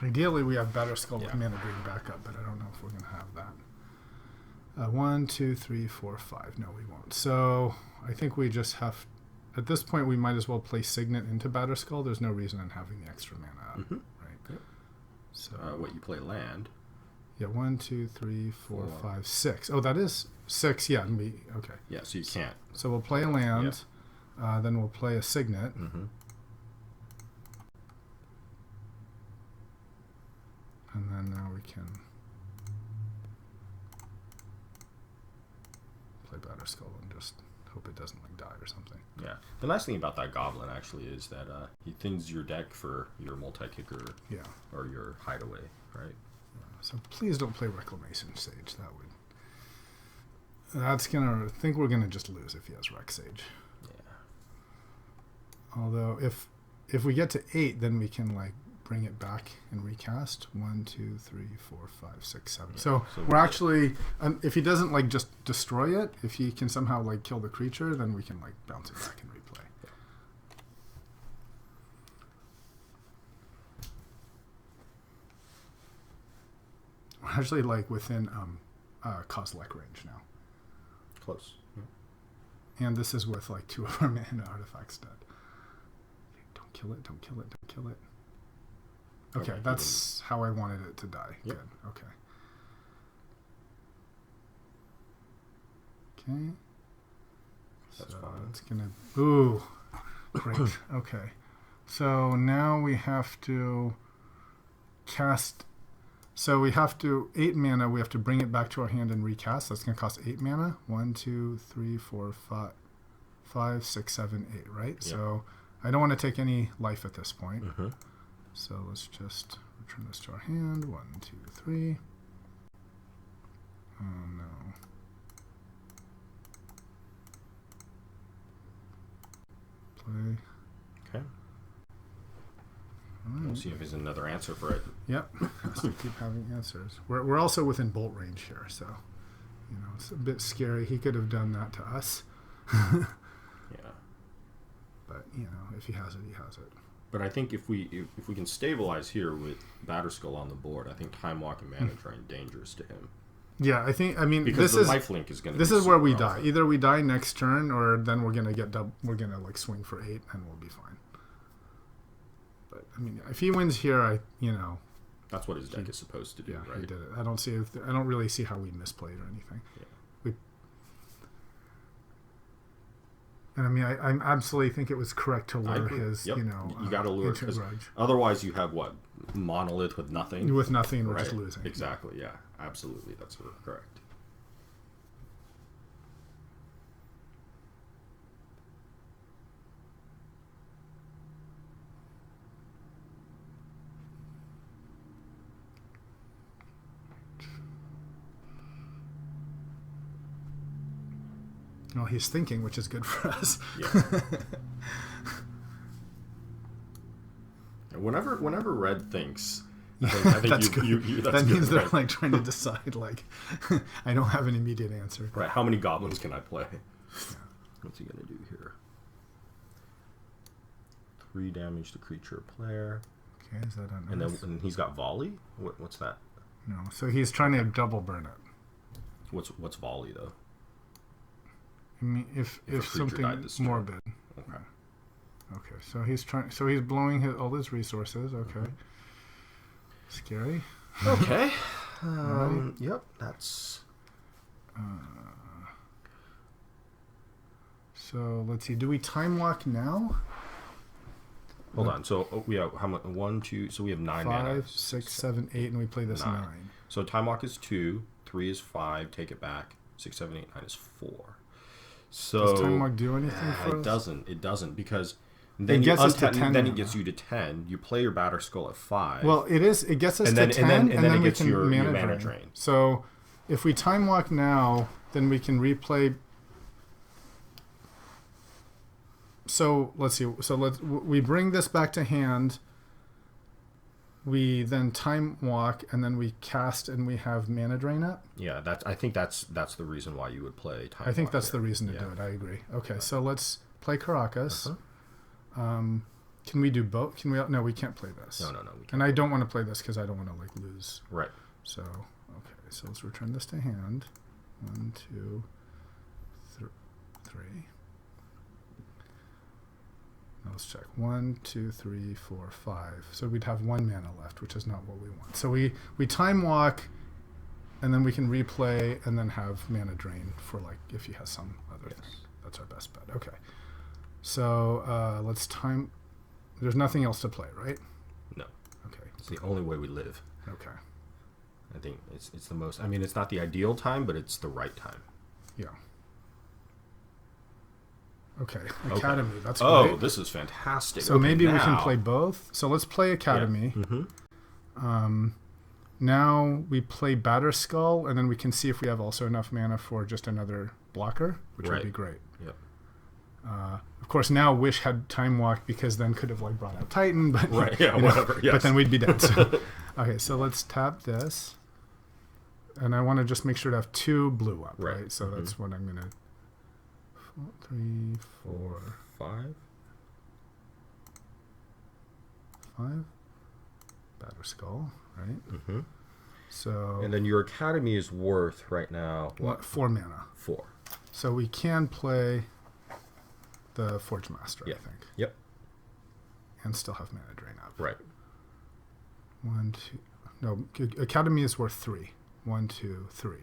Ideally, we have better skull with mana green backup, but I don't know if we're going to have that. 1, 2, 3, 4, 5. No, we won't. So I think we just have. At this point, we might as well play Signet into Batterskull. There's no reason in having the extra mana up, right? Yep. So what you play land? Yeah, 1, 2, 3, 4, 5, 6. Oh, that is 6. Yeah, okay. Yeah, so you can't. So we'll play a land, then we'll play a Signet. Mm-hmm. And then now we can play Batterskull and just hope it doesn't like die or something. Yeah. The nice thing about that goblin actually is that he thins your deck for your multi-kicker or your hideaway, right? So please don't play Reclamation Sage. That's gonna. I think we're gonna just lose if he has Rec Sage. Yeah. Although if we get to 8, then we can like bring it back and recast 1, 2, 3, 4, 5, 6, 7. So we're actually if he doesn't like just destroy it, if he can somehow like kill the creature, then we can like bounce it back and replay. Yeah. We're actually like within Kozilek range now. Close. Yeah. And this is with like 2 of our mana artifacts dead. Don't kill it, don't kill it, don't kill it. Okay, that's how I wanted it to die. Yep. Good. Okay. Okay. That's so fine. it's gonna. Ooh, great. Okay. So now we have to cast. So we have to 8 mana. We have to bring it back to our hand and recast. That's gonna cost 8 mana. 1, 2, 3, 4, 5, 6, 7, 8. Right. Yep. So I don't want to take any life at this point. Mm-hmm. So let's just return this to our hand. 1, 2, 3. Oh no. Play. Okay. Right. We'll see if there's another answer for it. Yep. Has to keep having answers. We're also within bolt range here, so it's a bit scary. He could have done that to us. Yeah. But if he has it, he has it. But I think if we can stabilize here with Batterskull on the board, I think Time Walk and Mana Drain dangerous to him. Yeah, because the lifelink is going to. This is where we die. Either we die next turn, or then we're going to get we're going to like swing for 8, and we'll be fine. But if he wins here, that's what his deck is supposed to do. Yeah, right? He did it. I don't really see how we misplayed or anything. Yeah. And I absolutely think it was correct to lure his, you got to lure because otherwise you have what? Monolith with nothing? With nothing, we're right? just losing. Exactly, yeah. Absolutely, that's correct. Well, he's thinking, which is good for us. Yeah. Whenever Red thinks, I think that's good. That means they're like trying to decide, like, I don't have an immediate answer. Right. How many goblins can I play? Yeah. What's he gonna do here? 3 damage to creature player. Okay, is that a nice? And he's got volley. What's that? No. So he's trying to double burn it. What's volley though? I mean, if something morbid. Okay. Okay, so he's trying. So he's blowing all his resources. Okay. Mm-hmm. Scary. Okay. Yep. That's. So let's see. Do we time walk now? Hold on. So we have how much? 1, 2. So we have 9 5, 6, 7, 8, and we play this 9. So time walk is 2. 3 is 5. Take it back. 6, 7, 8, 9 is 4. So does Time Walk do anything for us? It doesn't because then you us to 10 then mana. it gets you to 10. You play your Batter Skull at 5. Well, it gets us to 10, and then we can your mana drain. So if we Time Walk now, then we can replay. So let's see. So we bring this back to hand. We then Time Walk, and then we cast, and we have mana drain up. Yeah, I think that's the reason why you would play Time Walk. I think that's the reason to do it. I agree. Okay, so let's play Caracas. Can we do both? Can we? No, we can't play this. No, we can't. And I don't want to play this because I don't want to like lose. Right. So okay, so let's return this to hand. 1, 2, 3. Now let's check. 1, 2, 3, 4, 5. So we'd have 1 mana left, which is not what we want. So we Time Walk, and then we can replay, and then have mana drain for like if he has some other thing. That's our best bet. Okay. So let's time. There's nothing else to play, right? No. Okay. It's the only way we live. Okay. I think it's the most. I mean, it's not the ideal time, but it's the right time. Yeah. Okay. Academy. Okay. That's great. Oh, this is fantastic. So maybe we can play both. So let's play Academy. Yeah. Mm-hmm. Now we play Batter Skull, and then we can see if we have also enough mana for just another blocker, which would be great. Yep. Of course, now Wish had Time Walk because then could have like brought out Titan, but whatever. Yes. But then we'd be dead. So. Okay, so let's tap this, and I want to just make sure to have 2 blue up, right? So that's what I'm gonna. 3, 4, 5. 5. Batter Skull, right? Mm-hmm. So. And then your Academy is worth right now what? 4 mana. 4. So we can play the Forge Master, I think. Yep. And still have mana drain up. Right. 1, 2. No, Academy is worth 3. 1, 2, 3.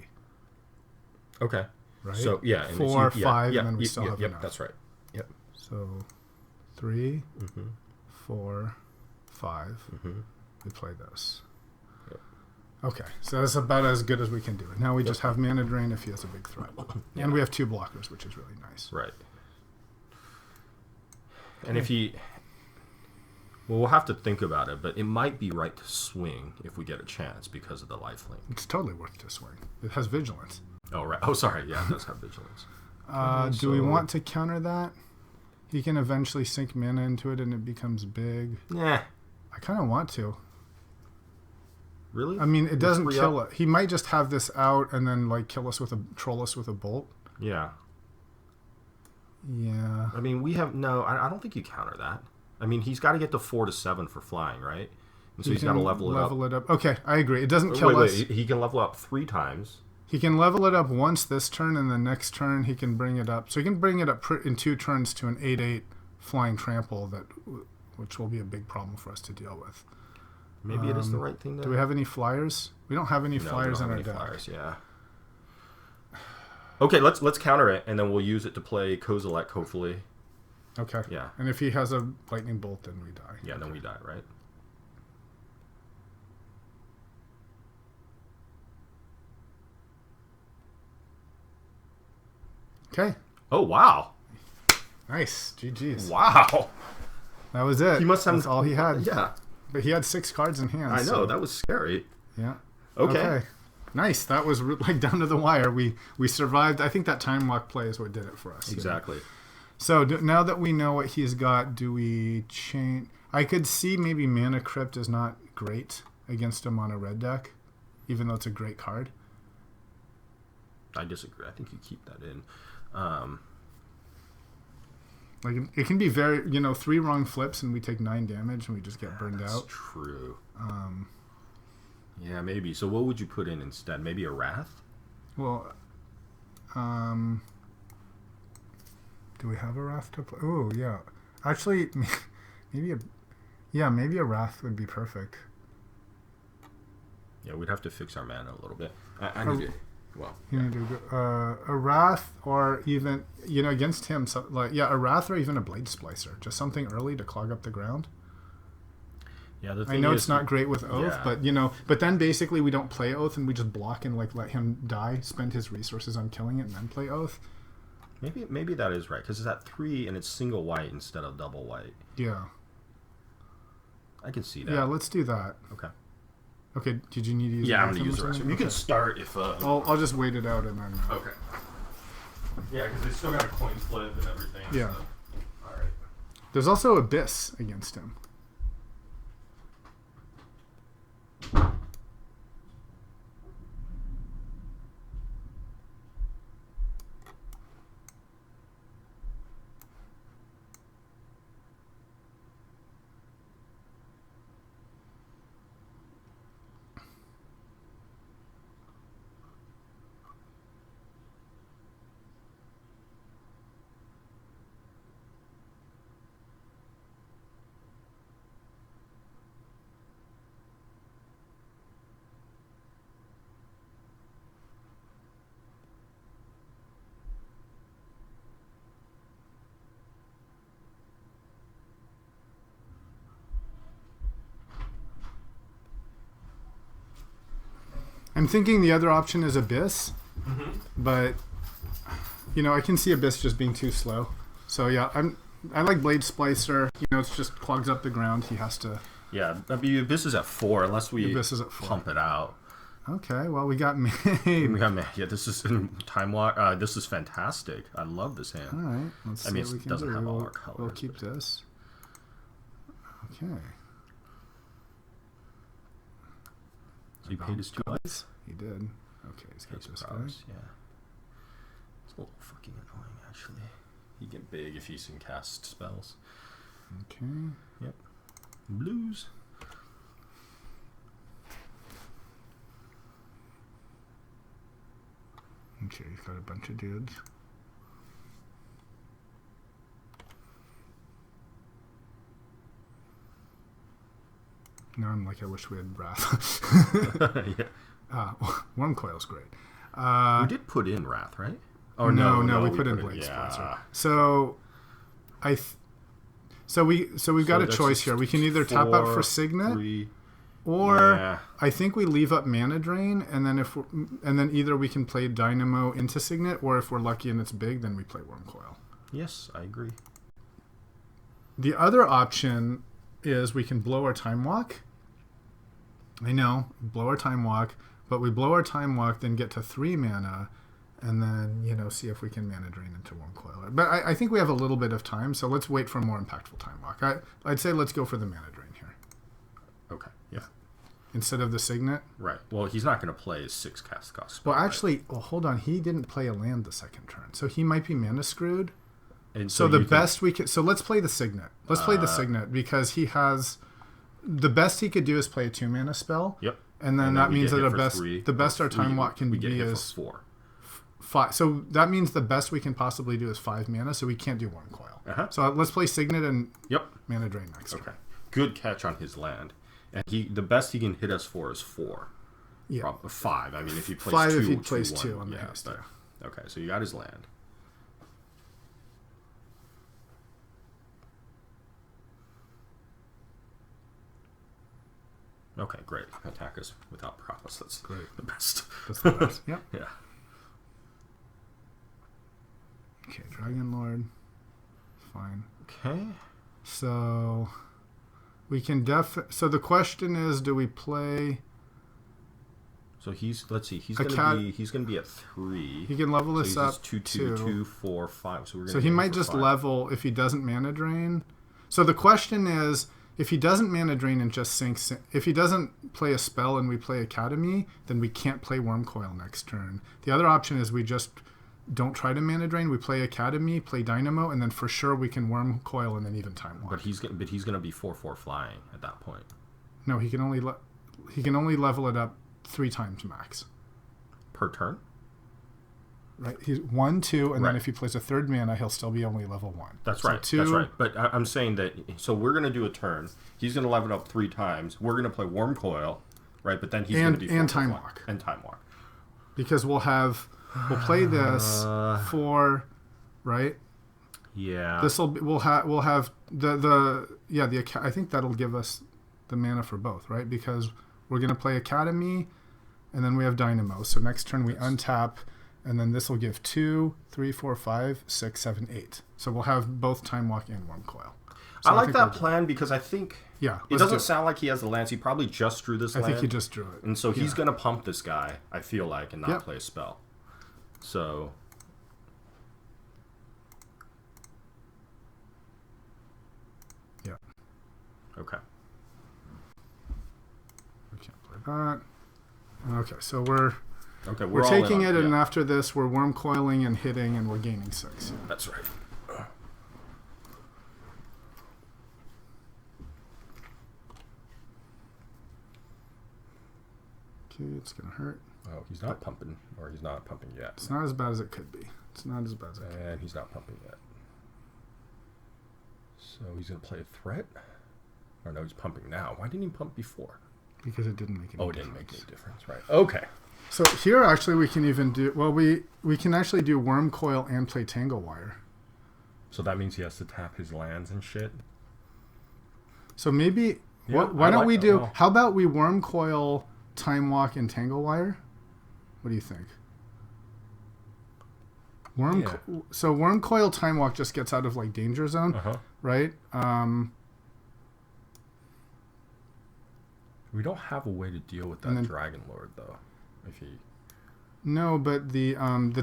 Okay. Right. So yeah, 4, 5, and then we still have enough. Yep, that's right. Yep. So 3, 4, 5. We play this. Yep. Okay, so that's about as good as we can do it. Now we just have mana drain if he has a big threat, and we have 2 blockers, which is really nice. Right. And if he, well, we'll have to think about it, but it might be right to swing if we get a chance because of the lifelink. It's totally worth to swing. It has vigilance. Oh, right. Oh, sorry. Yeah, it does have vigilance. Do we want to counter that? He can eventually sink mana into it and it becomes big. Yeah. I kind of want to. Really? I mean, it doesn't kill it. He might just have this out and then like troll us with a bolt. Yeah. Yeah. I mean, I don't think you counter that. I mean, he's got to get to 4 to 7 for flying, right? And so he's got to level it up. Okay, I agree. It doesn't kill us. He can level up 3 times. He can level it up once this turn, and the next turn he can bring it up. So he can bring it up in 2 turns to an 8/8 flying trample, which will be a big problem for us to deal with. Maybe it is the right thing to... Do we have any flyers? We don't have any flyers in our deck. Yeah. Okay, let's counter it, and then we'll use it to play Kozilek, hopefully. Okay. Yeah. And if he has a lightning bolt, then we die. Yeah, then we die, right? Okay. Oh, wow. Nice. GG's. Wow. That was it. He must have... That's all he had. Yeah. But he had 6 cards in hand. I know. That was scary. Yeah. Okay. Nice. That was like down to the wire. We survived. I think that Time Walk play is what did it for us. Exactly. So now that we know what he's got, do we change? I could see maybe Mana Crypt is not great against him on a red deck, even though it's a great card. I disagree. I think you keep that in. Like it can be very, 3 wrong flips and we take 9 damage and we just get burned out. That's true. Yeah, maybe. So what would you put in instead? Maybe a Wrath? Well, do we have a Wrath to play? Oh, yeah. Actually, maybe a Wrath would be perfect. Yeah, we'd have to fix our mana a little bit. I need to... Well, you need to go, a Wrath or even, against him, a Wrath or even a Blade Splicer. Just something early to clog up the ground. Yeah, the thing I know it's not great with Oath, but but then basically we don't play Oath and we just block and let him die, spend his resources on killing it, and then play Oath. Maybe that is right because it's at 3 and it's single white instead of double white. Yeah. I can see that. Yeah, let's do that. Okay. Okay. Did you need to use? Yeah, I'm gonna use the restroom. You can start if. I'll just wait it out and then. Okay. Yeah, because they still got a coin flip and everything. Yeah. So. All right. There's also Abyss against him. I'm thinking the other option is Abyss, but I can see Abyss just being too slow. So yeah, I like Blade Splicer. It just clogs up the ground. He has to. Yeah, Abyss is at 4 unless we Abyss is at 4. Pump it out. Okay, well we got Made. Yeah, this is in Time Walk. This is fantastic. I love this hand. All right, let's see what we can do. Have all our colors. We'll keep this. Okay. So he paid his 2 lights? He did. Okay, he's got this guy. Yeah. It's a little fucking annoying, actually. He get big if he's in cast spells. Okay. Yep. Blues. Okay, he's got a bunch of dudes. Now I'm like, I wish we had Wrath. Yeah. Worm Coil's great. We did put in Wrath, right? Oh no, we put in Blade Splicer. So, we've got a choice here. We can either tap out for Signet, 3, or I think we leave up Mana Drain, and then either we can play Dynamo into Signet, or if we're lucky and it's big, then we play Worm Coil. Yes, I agree. The other option is we can blow our Time Walk. I know, blow our Time Walk, but we blow our Time Walk, then get to 3 mana, and then, see if we can Mana Drain into Worm Coil. But I think we have a little bit of time, so let's wait for a more impactful Time Walk. I'd say let's go for the Mana Drain here. Okay, yeah. Instead of the Signet? Right. Well, he's not going to play his 6 cast cost spell. Well, actually, hold on. He didn't play a land the second turn, so he might be mana screwed. And so the best we could... So let's play the Signet. Let's play the Signet, because he has... The best he could do is play a 2-mana spell. Yep. And then that means that the best our Time Walk can be is 4. 5. So that means the best we can possibly do is 5 mana, so we can't do Worm Coil. So let's play Signet and Mana Drain next turn. Good catch on his land. And the best he can hit us for is 4. Yeah. Probably 5. I mean, if he plays 5 2, if he plays 2 on the haste, yeah. Okay, so you got his land. Okay, great. Attack us without prowess. That's great. The best. That's the best. Yep. Yeah. Okay, Dragon Lord. Fine. Okay. So we can so the question is, do we play? So let's see. He's gonna be at 3. He can level this up 2, 2, 2, 4, 5. So he might just level if he doesn't Mana Drain. So the question is, if he doesn't Mana Drain and just sinks, if he doesn't play a spell and we play Academy, then we can't play Worm Coil next turn. The other option is we just don't try to Mana Drain. We play Academy, play Dynamo, and then for sure we can Worm Coil and then even Time Walk. But he's gonna be 4/4 flying at that point. No, he can only level it up 3 times max per turn. Right, he's 1, 2, and then if he plays a 3rd mana, he'll still be only level 1. That's right. 2, that's right. But I'm saying that. So we're gonna do a turn. He's gonna level it up 3 times. We're gonna play Worm Coil, right? But then he's gonna do Time Walk and Time Walk because we'll play this for, right? Yeah. We'll have the I think that'll give us the mana for both, right? Because we're gonna play Academy, and then we have Dynamo. So next turn we untap. and then this will give 2, 3, 4, 5, 6, 7, 8. So we'll have both Time Walk and Worm Coil. So I like that plan because I think it doesn't sound like he has the lands. He probably just drew this land. I think he just drew it. And so he's going to pump this guy, I feel like, and not play a spell. So... yeah. Okay. We can't play that. Okay, so we're all taking in it, and after this, we're Worm Coiling and hitting, and we're gaining 6. Yeah. That's right. Okay, it's gonna hurt. Oh, he's not pumping, or he's not pumping yet. It's not as bad as it could be. It's not as bad as it could be. And he's not pumping yet. So he's gonna play a threat? Or no, he's pumping now. Why didn't he pump before? Because it didn't make any difference. Oh, it didn't make any difference, right. Okay. So here, actually, we can even do... well, we can actually do Worm Coil and play Tangle Wire. So that means he has to tap his lands and shit? So maybe... yeah, why don't we do... how about we Worm Coil, Time Walk, and Tangle Wire? What do you think? So Worm Coil, Time Walk just gets out of, like, Danger Zone, right? We don't have a way to deal with that Dragon Lord, though. If he... no, but the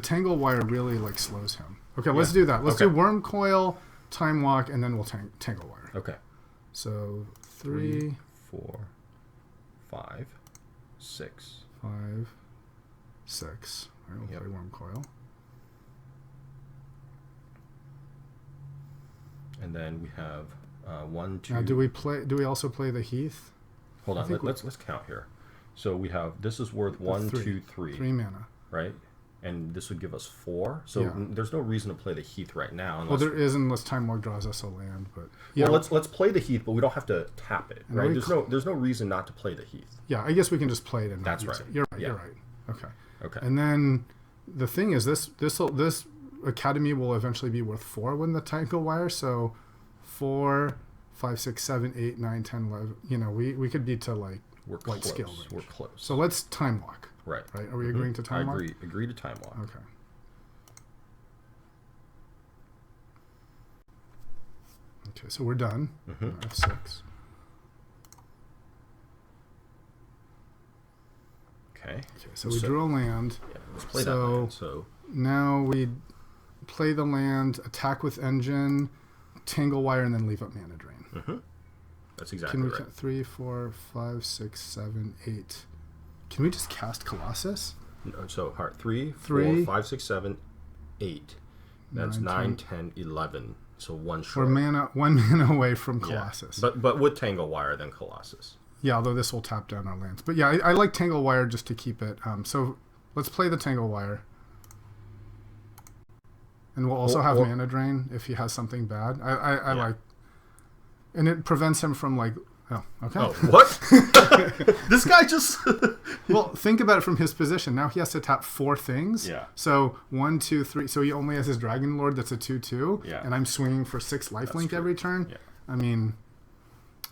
Tangle Wire really, like, slows him. Okay, let's do that. Let's do Worm Coil, Time Walk, and then we'll Tangle Wire. Okay. So 3, 4, 5, 6. 5, 6. All right, we'll play Worm Coil. And then we have 1, 2. Now, do we also play the Heath? Hold on, let's count here. So we have, this is worth 1, 2, 3. 3 mana. Right? And this would give us 4. So there's no reason to play the Heath right now. Well, there is unless Time Walk draws us a land. But well, let's play the Heath, but we don't have to tap it, right? There's no reason not to play the Heath. Yeah, I guess we can just play it and that's right. You're right. You're right. Okay. Okay. And then the thing is, this Academy will eventually be worth 4 when the Tangle Wire. So 4, 5, 6, 7, 8, 9, 10, 11. You know, we could be to like close. Skill range. We're close. So let's Time Walk. Right. Right. Are we agreeing to Time Walk? I agree to Time Walk. Okay. Okay, so we're done. F6. Okay. So we drew a land. Yeah, let's play that land. So now we play the land, attack with engine, Tangle Wire, and then leave up mana drain. That's exactly right. Can we count 3, 4, 5, 6, 7, 8? Can we just cast Colossus? No, so 3, 4, 5, 6, 7, 8. That's 9, 10, 11. So one short. We're one mana away from Colossus. Yeah. But with Tangle Wire, then Colossus. Yeah, although this will tap down our lands. But yeah, I like Tangle Wire just to keep it. So let's play the Tangle Wire. And we'll also have mana drain if he has something bad. I like... And it prevents him from like... Oh, okay. Oh, what? This guy just... Well, think about it from his position. Now he has to tap 4 things. Yeah. So 1, 2, 3. So he only has his Dragon Lord that's a 2/2. Yeah. And I'm swinging for 6 lifelink every turn. Yeah. I mean,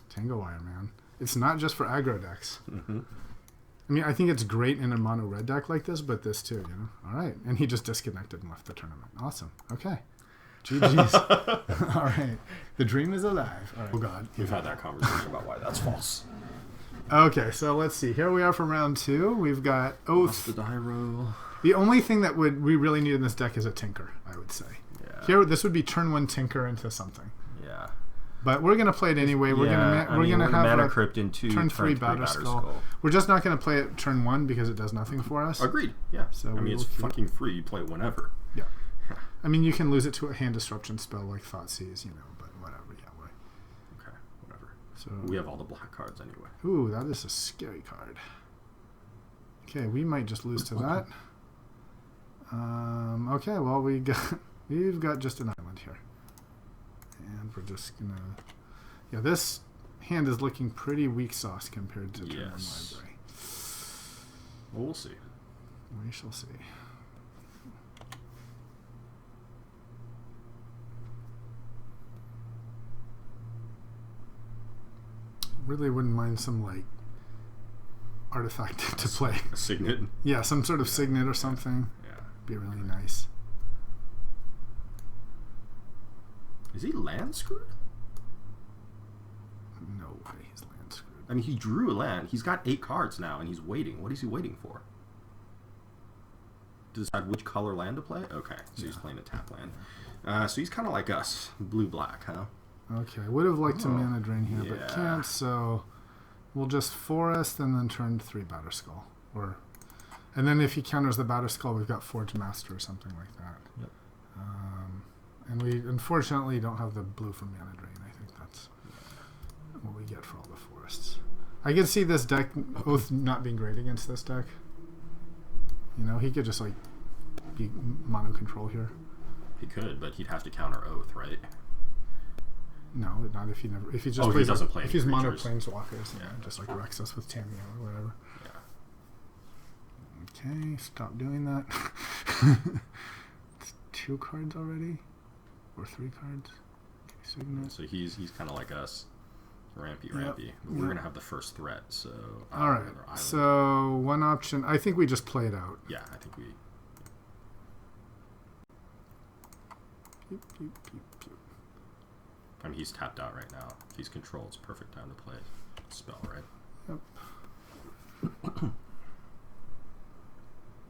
Tangle Wire, man. It's not just for aggro decks. I mean, I think it's great in a mono red deck like this, but this too, you know? All right. And he just disconnected and left the tournament. Awesome. Okay. GG's. All right. The dream is alive. All right. Oh, God. We've had that conversation about why that's false. Okay, so let's see. Here we are for round 2. We've got Oath. The die roll. The only thing that we really need in this deck is a Tinker, I would say. Yeah. Here, this would be turn 1 Tinker into something. Yeah. But we're gonna play it anyway. We're gonna have Mana Crypt into turn 3 Batter Skull. We're just not gonna play it turn 1 because it does nothing for us. Agreed. Yeah. So I mean, it's fucking free. You play it whenever. Yeah. I mean, you can lose it to a hand disruption spell like Thoughtseize, you know, but whatever. Yeah. Okay. Whatever. So we have all the black cards anyway. Ooh, that is a scary card. Okay, we might just lose to that. Okay, well we've got just an island here. And we're just gonna... Yeah, this hand is looking pretty weak sauce compared to turn 1 library. Well, we'll see. We shall see. Really wouldn't mind some, like, artifact to play. A signet? Yeah, some sort of signet or something. Yeah. Be really nice. Is he land screwed? No way he's land screwed. I mean, he drew a land. He's got 8 cards now, and he's waiting. What is he waiting for? To decide which color land to play? Okay, so he's playing a tap land. So he's kind of like us. Blue-black, huh? Okay, I would have liked to mana drain here, but can't, so we'll just forest and then turn 3 Batterskull. And then if he counters the Batterskull, we've got Forge Master or something like that. Yep. And we unfortunately don't have the blue for mana drain. I think that's what we get for all the forests. I can see this deck Oath not being great against this deck. You know, he could just like be mono control here. He could, but he'd have to counter Oath, right? No, not if he never. If he just he doesn't play. If he's mono planeswalkers, just like wrecks us with Tameo or whatever. Yeah. Okay, stop doing that. It's 2 cards already, or 3 cards. Okay, Signet. So he's kind of like us, rampy. But we're gonna have the first threat. So all right. So one option. I think we just play it out. Yeah, I think we. Pew, pew, pew, pew. I mean, he's tapped out right now. If he's controlled, it's perfect time to play spell, right? Yep.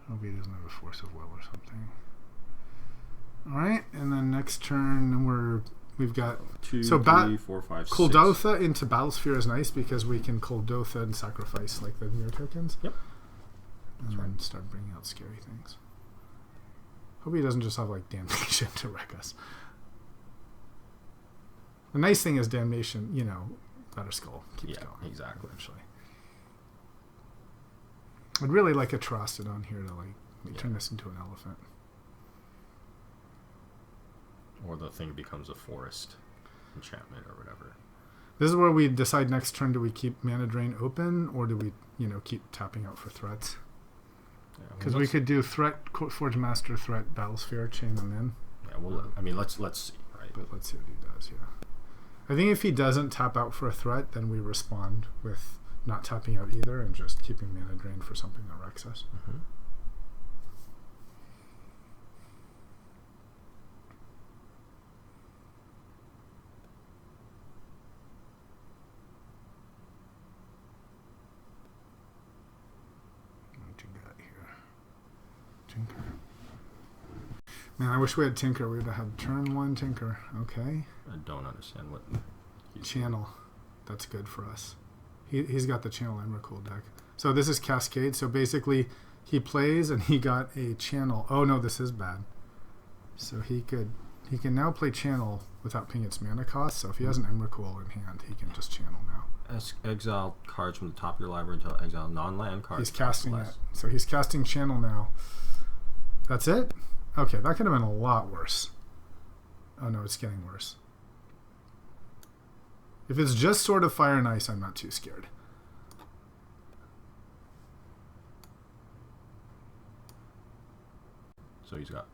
Hope he doesn't have a Force of Will or something. All right, and then next turn we've got 2, 3, 4, 5, 6. Kuldotha into Battlesphere is nice because we can Kuldotha and sacrifice like the mirror tokens. Yep. And then start bringing out scary things. Hope he doesn't just have like Damnation to wreck us. The nice thing is Damnation, you know, Batterskull keeps going. Exactly. Eventually. I'd really like a Trostodon here to like turn this into an elephant. Or the thing becomes a forest enchantment or whatever. This is where we decide next turn, do we keep Mana Drain open or do we, keep tapping out for threats? Because we could do threat, Forge Master, threat, Battlesphere, chain them in. Yeah, well, I mean, let's see, right? But let's see what he does, I think if he doesn't tap out for a threat, then we respond with not tapping out either and just keeping Mana Drain for something that wrecks us. Mm-hmm. What you got here? Tinker. Man, I wish we had Tinker. We would have had turn 1 Tinker. Okay. I don't understand what... Channel. That's good for us. He's got the Channel Emrakul deck. So this is Cascade. So basically, he plays and he got a Channel. Oh no, this is bad. So he can now play Channel without paying its mana cost. So if he has an Emrakul in hand, he can just Channel now. Exile cards from the top of your library until exile non-land cards. He's casting it. So he's casting Channel now. That's it? Okay, that could have been a lot worse. Oh no, it's getting worse. If it's just Sword of Fire and Ice, I'm not too scared. So he's got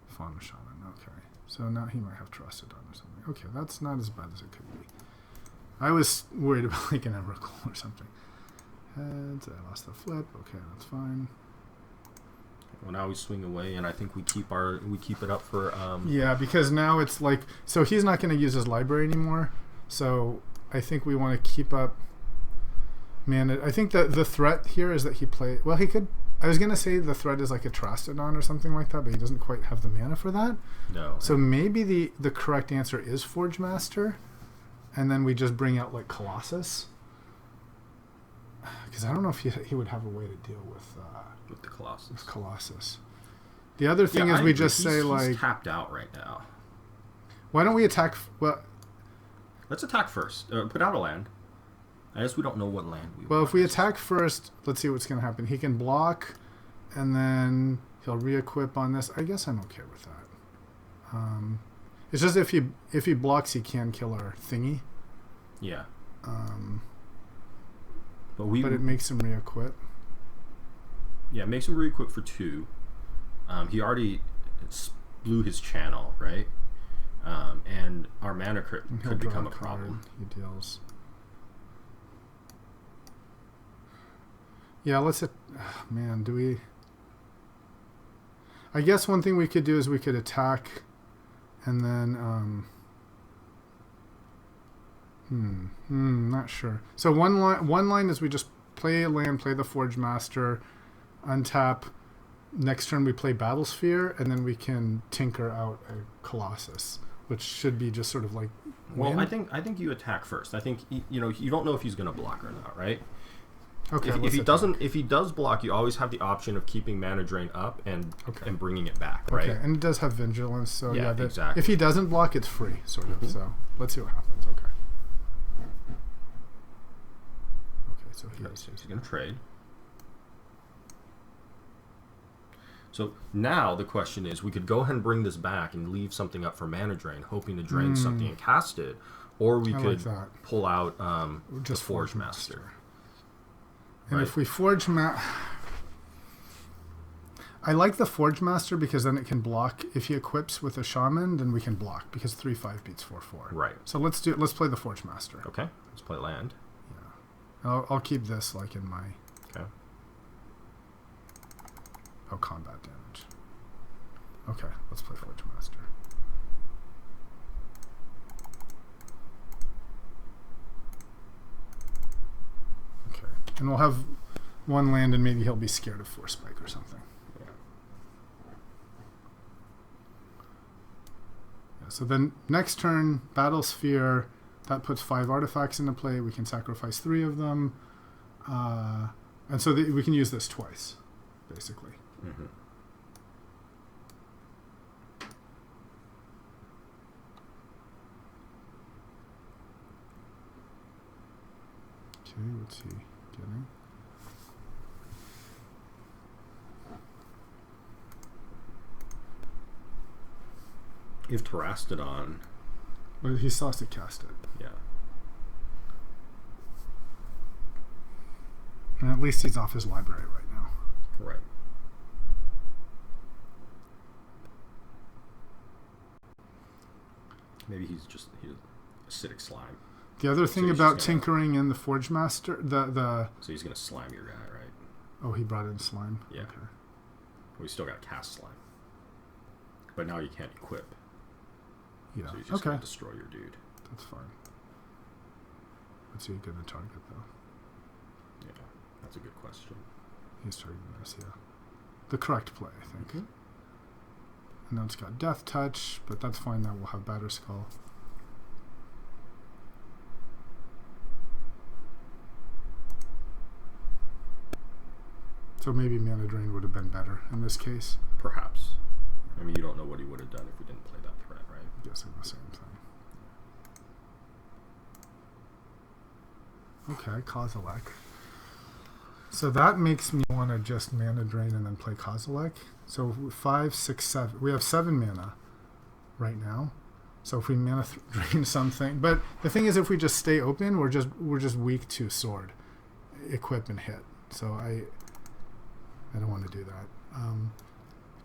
Fauna Shaman, okay. So now he might have Trostodon or something. Okay, that's not as bad as it could be. I was worried about like an Emrakul or something. Heads, I lost the flip. Okay, that's fine. Well, now we swing away, and I think we keep it up for. Yeah, because now it's like, so he's not going to use his library anymore. So I think we want to keep up mana. I think that the threat here is that he play. Well, he could. I was going to say the threat is like a Trostodon or something like that, but he doesn't quite have the mana for that. No. So maybe the correct answer is Forge Master, and then we just bring out like Colossus. Because I don't know if he would have a way to deal with the Colossus. With Colossus. The other thing is we just say like he's tapped out right now. Why don't we attack? Well, let's attack first. Put out a land. I guess we don't know what land we. Well, if we attack first, let's see what's going to happen. He can block, and then he'll re-equip on this. I guess I'm okay with that. It's just if he blocks, he can kill our thingy. Yeah. But it makes him re-equip. Yeah, it makes him re-equip for 2. He already blew his channel, right? And our mana crit could become a problem. He deals. Yeah, man, do we... I guess one thing we could do is we could attack, and then not sure. So one line is we just play a land, play the Forge Master, untap. Next turn we play Battlesphere, and then we can tinker out a Colossus, which should be just sort of like. Well, I think you attack first. I think you don't know if he's going to block or not, right? Okay. If he does block, you always have the option of keeping mana drain up and bringing it back, right? Okay, and it does have vigilance, so exactly. If he doesn't block, it's free, sort of. So let's see what happens. Okay. Okay, so he's going to trade. So now the question is, we could go ahead and bring this back and leave something up for mana drain, hoping to drain something and cast it, or we could pull out just Forge Master. And right. If we Forge I like the Forge Master because then it can block. If he equips with a Shaman, then we can block because 3/5 beats 4/4. Right. So let's play the Forge Master. Okay. Let's play land. Yeah. I'll keep this like in my. Okay. Oh, combat damage. Okay, let's play Forge Master. Okay, and we'll have one land, and maybe he'll be scared of Force Spike or something. Yeah, so then next turn, Battlesphere, that puts 5 artifacts into play. We can sacrifice 3 of them. And so we can use this twice, basically. Mm-hmm. Okay, what's he getting? If Terastodon... Well, he still has to cast it. Yeah. And at least he's off his library right now. Right. Maybe he's acidic slime. The other thing about tinkering in the Forge Master, So he's gonna slime your guy, right? Oh, he brought in slime. Yeah. Okay. We still got cast slime, but now you can't equip. Yeah. So he's just gonna destroy your dude. That's fine. What's he gonna target though? Yeah, that's a good question. He's targeting this, yeah. The correct play, I think. Okay. And now it's got Death Touch, but that's fine. Now we'll have Batterskull. So maybe Mana Drain would have been better in this case. Perhaps. I mean, you don't know what he would have done if we didn't play that threat, right? I'm guessing the same thing. Okay, Kozilek. So that makes me want to just Mana Drain and then play Kozilek. So 5, 6, 7. We have 7 mana right now. So if we Mana Drain something, but the thing is, if we just stay open, we're just weak to sword, equip and hit. So I don't want to do that.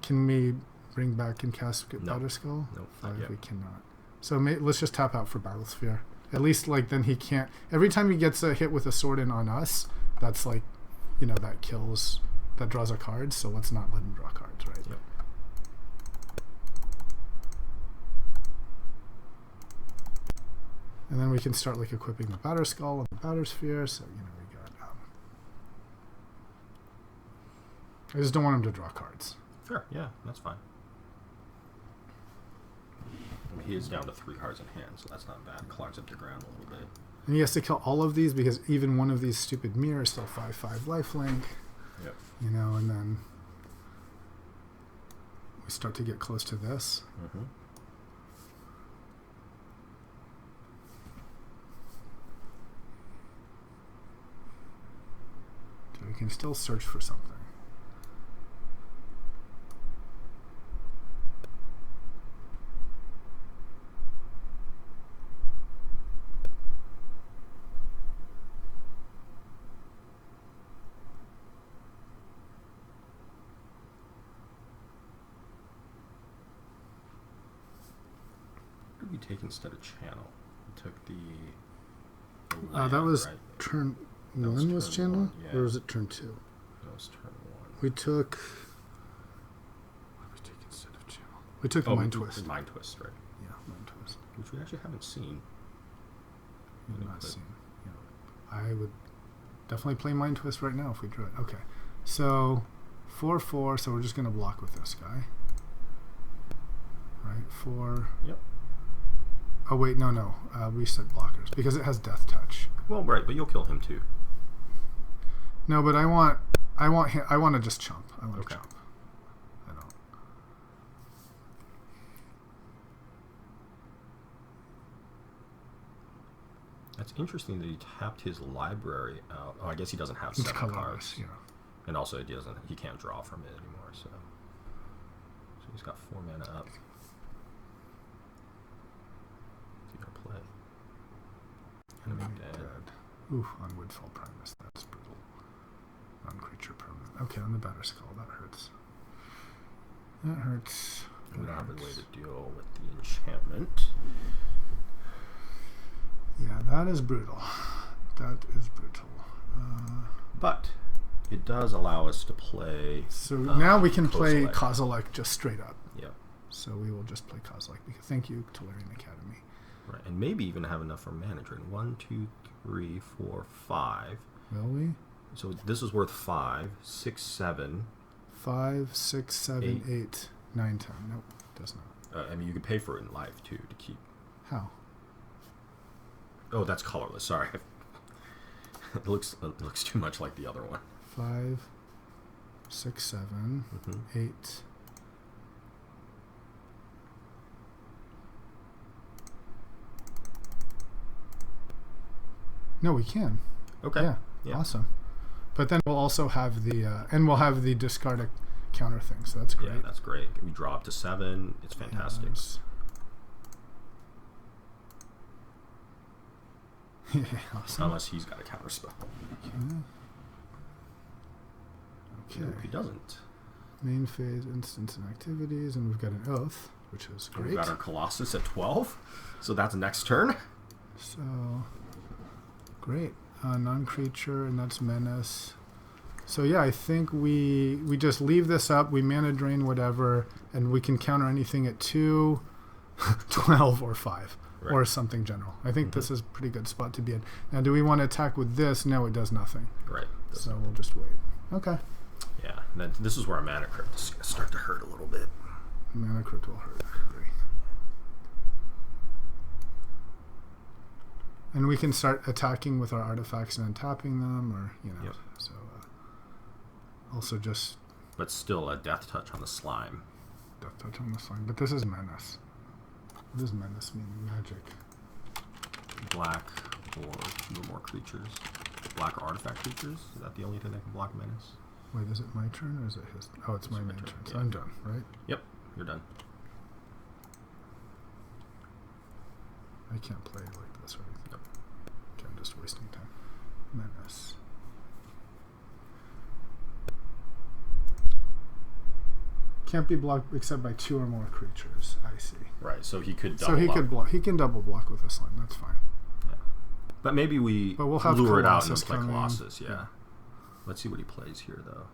Can we bring back and cast Batterskull? No, 5 we cannot. So let's just tap out for Battlesphere. At least like then he can't. Every time he gets a hit with a sword in on us, that's like, that kills, that draws a card. So let's not let him draw cards, right? Yep. And then we can start like equipping the Batterskull and the Battlesphere. So we got. I just don't want him to draw cards. Sure, yeah, that's fine. I mean, he is down to 3 cards in hand, so that's not bad. Clogs up the ground a little bit. And he has to kill all of these because even one of these stupid mirrors still 5/5 lifelink. Yep. And then we start to get close to this. Mm-hmm. So we can still search for something. What did we take instead of channel? We took the that was right? turn 1 was channel? One, yeah. Or was it turn 2? That was turn 1. We took... We took Mind Twist. Mind Twist, right? Yeah, Mind Twist. Which we actually haven't seen. Not seen. Yeah. I would definitely play Mind Twist right now if we drew it. Okay. So 4/4. So we're just going to block with this guy. Right. 4. Yep. Oh wait, no. Reset blockers because it has Death Touch. Well, right, but you'll kill him too. No, but I want to just chump. I want to chump. I don't. That's interesting that he tapped his library out. Oh, I guess he doesn't have 7 cards. Yeah. And also, he can't draw from it anymore. So he's got 4 mana up. What's he gonna play? Enemy dead. Oof, on Woodfall Primus. That's brutal. Non-creature permanent. Okay, on the Batter Skull. That hurts. That hurts. We don't have a way to deal with the enchantment. Yeah, that is brutal. That is brutal. But it does allow us to play. So now we can play Kozilek. Kozilek just straight up. Yep. So we will just play Kozilek. Thank you, Tolarian Academy. Right, and maybe even have enough for mana drain. 1, 2, 3, 4, 5. Will we? So this is worth 5, 6, 7. 5, 6, 7, 8, 9, 10. Nope, does not. I mean, you could pay for it in life too to keep. How? Oh, that's colorless. Sorry. It looks too much like the other one. 5, 6, 7, 8. No, we can. Okay. Yeah. Awesome. But then we'll also have the discard a counter thing. So that's great. Yeah, that's great. We draw up to 7. It's fantastic. Yeah, awesome. Unless he's got a counter spell. Okay. No, he doesn't. Main phase, instants and activities, and we've got an Oath, which is great. We've got our Colossus at 12, so that's next turn. So, great. Non-creature, and that's Menace. So yeah, I think we just leave this up, we mana drain whatever, and we can counter anything at 2, 12, or 5. Right. Or something general. I think this is a pretty good spot to be in. Now, do we want to attack with this? No, it does nothing. Right. So we'll just wait. Okay. Yeah, and then this is where our mana crypt is going to start to hurt a little bit. Mana crypt will hurt, I agree. And we can start attacking with our artifacts and untapping them, or, Yep. So, also just... But still a death touch on the slime. Death touch on the slime. But this is Menace. What does Menace mean? Magic. Black or 2 or more creatures. Black artifact creatures? Is that the only thing that can block Menace? Wait, is it my turn or is it his? Oh, it's my turn. So I'm done, right? Yep, you're done. I can't play like this or anything. Yep. Okay, I'm just wasting time. Menace. Can't be blocked except by 2 or more creatures. I see. Right, so he could double block. He can double block with a slime. That's fine. Yeah. But maybe we'll have lure it out and play Colossus. Yeah. Let's see what he plays here, though.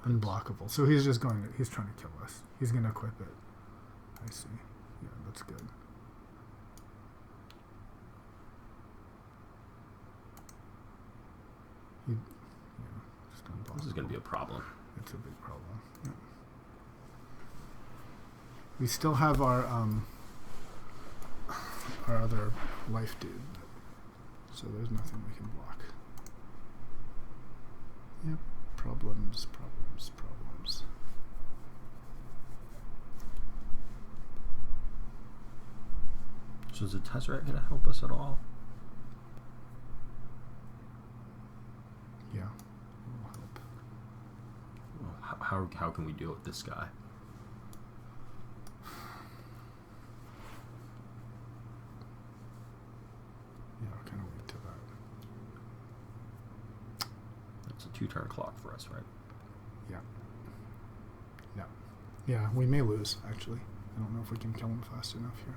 Unblockable. So he's just going. He's trying to kill us. He's going to equip it. I see. Yeah, that's good. This is going to be a problem. It's a big problem. Yeah. We still have our other life dude, so there's nothing we can block. Yep. Problems. So is the Tesseract going to help us at all? Yeah. How can we deal with this guy? Yeah, I'll kind of wait till that. It's a 2-turn clock for us, right? Yeah. Yeah, we may lose, actually. I don't know if we can kill him fast enough here.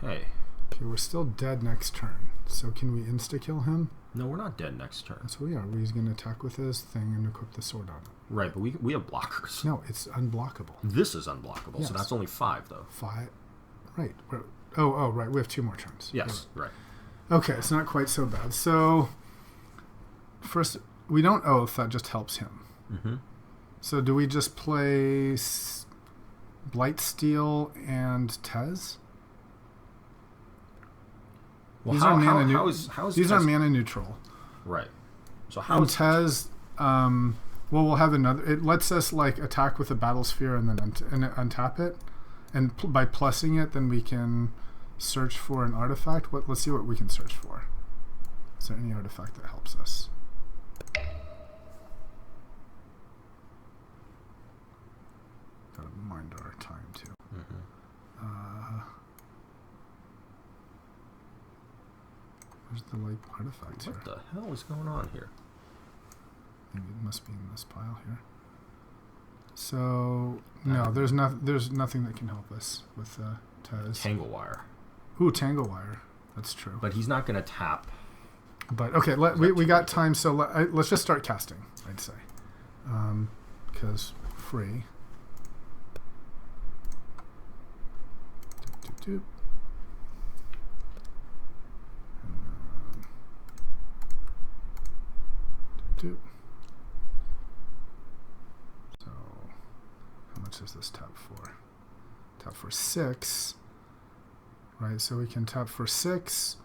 Okay. Okay, we're still dead next turn. So can we insta-kill him? No, we're not dead next turn. That's what we are. He's going to attack with his thing and equip the sword on it. Right, but we have blockers. No, it's unblockable. This is unblockable, Yes. so that's only 5, though. 5. Right. Oh, right. We have 2 more turns. Yes, right. Okay, it's not quite so bad. So, first, we don't oath. That just helps him. Mm-hmm. So do we just play Blightsteel and Tez? Well, These are mana neutral. Right. So how and is Tez? We'll have another. It lets us like attack with a battle sphere and then untap it, and by plussing it, then we can search for an artifact. Let's see what we can search for. Is there any artifact that helps us? Gotta mind our time too. Where's the like artifacts here? What the hell is going on here? Maybe it must be in this pile here. So no, there's nothing that can help us with Tez. Tangle wire. Ooh, Tangle Wire. That's true. But he's not going to tap. But okay, we got time, so let's just start casting. I'd say, because free. Doop, doop, doop. Doop. So, how much is this tap for? Tap for 6. Right, so we can tap for 6,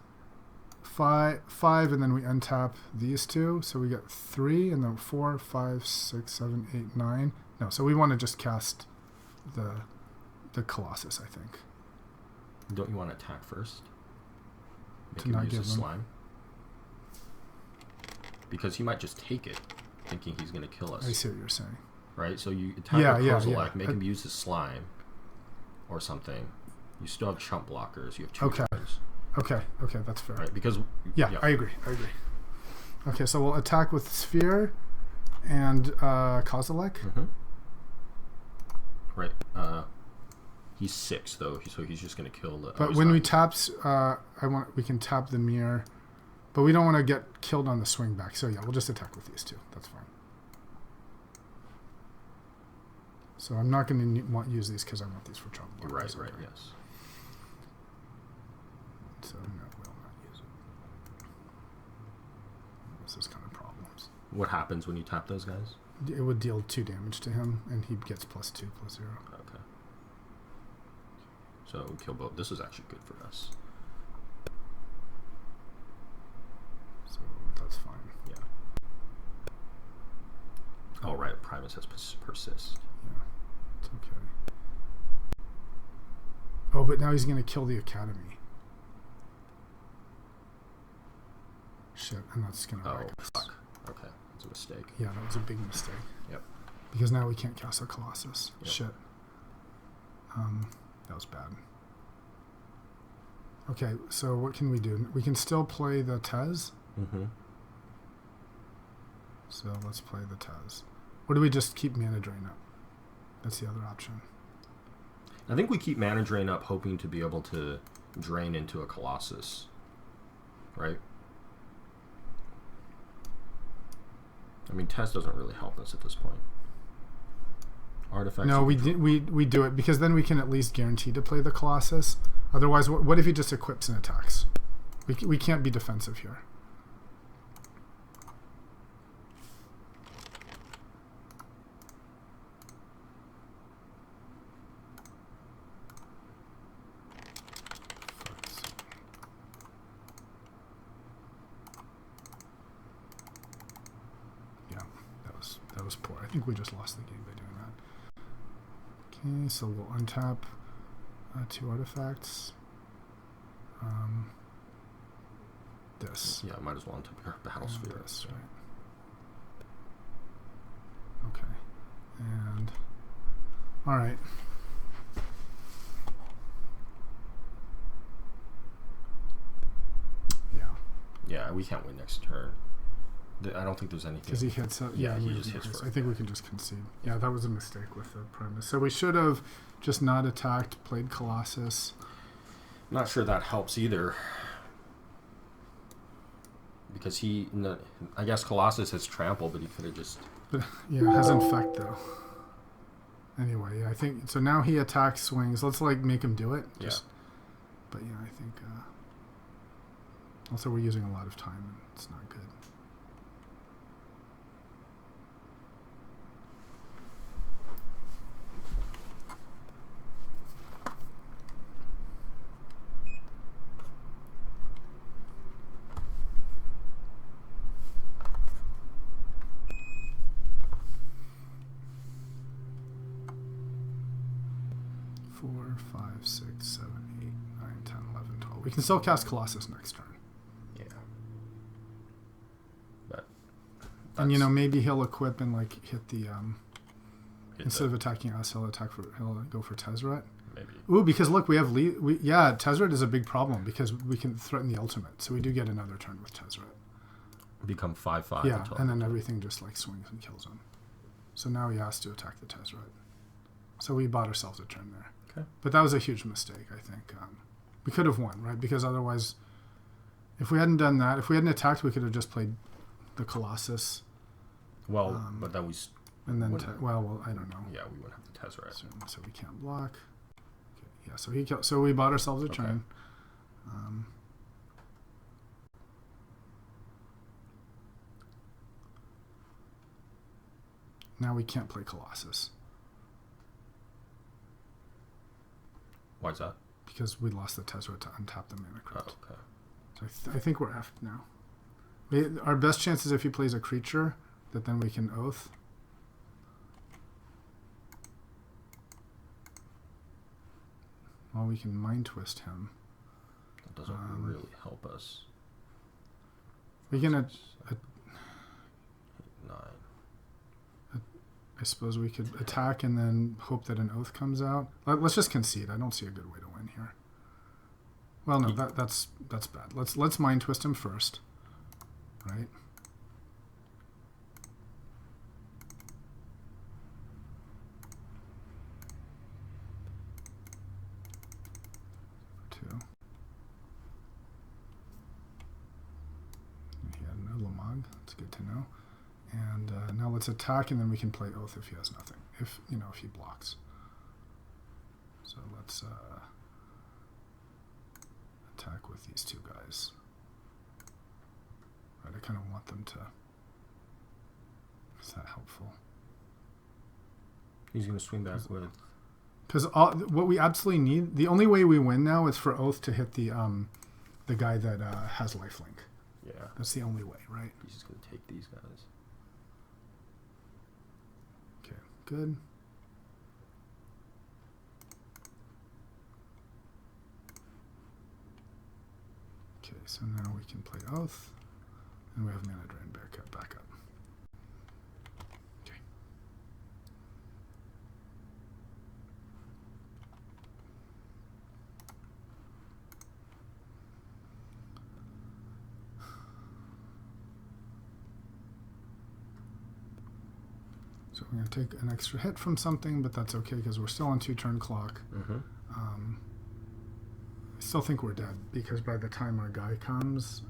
5, and then we untap these 2. So we get 3, and then 4, 5, 6, 7, 8, 9. No, so we want to just cast the Colossus, I think. Don't you want to attack first? Make To him not use give his him. slime? Because he might just take it, thinking he's going to kill us. I see what you're saying. Right? So you attack with Kozilek, make him use his slime or something. You still have chump blockers. You have 2 turns. Okay, that's fair. Right? Because yeah, I agree. Okay, so we'll attack with Sphere and Kozilek. Mm-hmm. Right. He's 6 though, so he's just going to kill the. But when we taps, we can tap the mirror, but we don't want to get killed on the swing back. So yeah, we'll just attack with these 2. That's fine. So I'm not going to use these because I want these for chump blockers. Right. Yes. So no, we'll not use it. This is kind of problems. What happens when you tap those guys? It would deal 2 damage to him, and he gets +2, +0. Okay. So we kill both. This is actually good for us. So that's fine. Yeah. Oh, right. Primus has persist. Yeah, it's okay. Oh, but now he's going to kill the Academy. Shit, and that's going to wreck us. Fuck. Okay, that's a mistake. Yeah, that was a big mistake. Yep. Because now we can't cast a Colossus. Yep. Shit. That was bad. Okay, so what can we do? We can still play the Tez. Mm-hmm. So let's play the Tez. Or do we just keep mana drain up? That's the other option. I think we keep mana drain up, hoping to be able to drain into a Colossus. Right? I mean, Tez doesn't really help us at this point. Artifacts. No, we do it because then we can at least guarantee to play the Colossus. Otherwise, what if he just equips and attacks? We can't be defensive here. That was poor. I think we just lost the game by doing that. Okay, so we'll untap 2 artifacts. This. Yeah, might as well untap your battle sphere. This, right. Okay. And all right. Yeah. Yeah, we can't win next turn. I don't think there's anything. Because he hits up. Yeah, he just hits for I think we can just concede. Yeah, that was a mistake with the premise. So we should have just not attacked, played Colossus. Not sure that helps either. Because I guess Colossus has trample, but he could have just... But, yeah, it has infect, though. Anyway, yeah, I think... So now he attacks, swings. Let's, like, make him do it. Just, yeah. But, yeah, I think... also, we're using a lot of time, and it's not good. We can still cast Colossus next turn. Yeah. But and, you know, maybe he'll equip and, like, hit the... instead of attacking us, he'll go for Tezzeret. Maybe. Ooh, because, look, we have... yeah, Tezzeret is a big problem because we can threaten the ultimate. So we do get another turn with Tezzeret. Become 5/5. Yeah, and then everything just, like, swings and kills him. So now he has to attack the Tezzeret. So we bought ourselves a turn there. Okay. But that was a huge mistake, I think. We could have won, right? Because otherwise, if we hadn't done that, if we hadn't attacked, we could have just played the Colossus. Well, but then we... And then, well, I don't know. Yeah, we wouldn't have the Tezzeret. So we can't block. Okay, yeah, so we bought ourselves a turn. Now we can't play Colossus. Why is that? Because we lost the Tezzeret to untap the Mana Crypt. Oh, okay. So I think we're effed now. Our best chance is if he plays a creature that then we can Oath. Well, we can Mind Twist him. That doesn't really help us. We can... 9. I suppose we could attack and then hope that an Oath comes out. Let's just concede. I don't see a good way to win here. Well, no, that's bad. Let's Mind Twist him first, right? Two. He had no Lamag. That's good to know. And now let's attack, and then we can play Oath if he has nothing. If he blocks. So let's attack with these two guys. Right, I kind of want them to... Is that helpful? He's going to swing back with... Because what we absolutely need... The only way we win now is for Oath to hit the guy that has lifelink. Yeah. That's the only way, right? He's just going to take these guys. Good. Okay, so now we can play Oath, and we have Mana Drain back up. Okay. So we're going to take an extra hit from something, but that's okay because we're still on 2-turn clock. Mm-hmm. I still think we're dead because by the time our guy comes,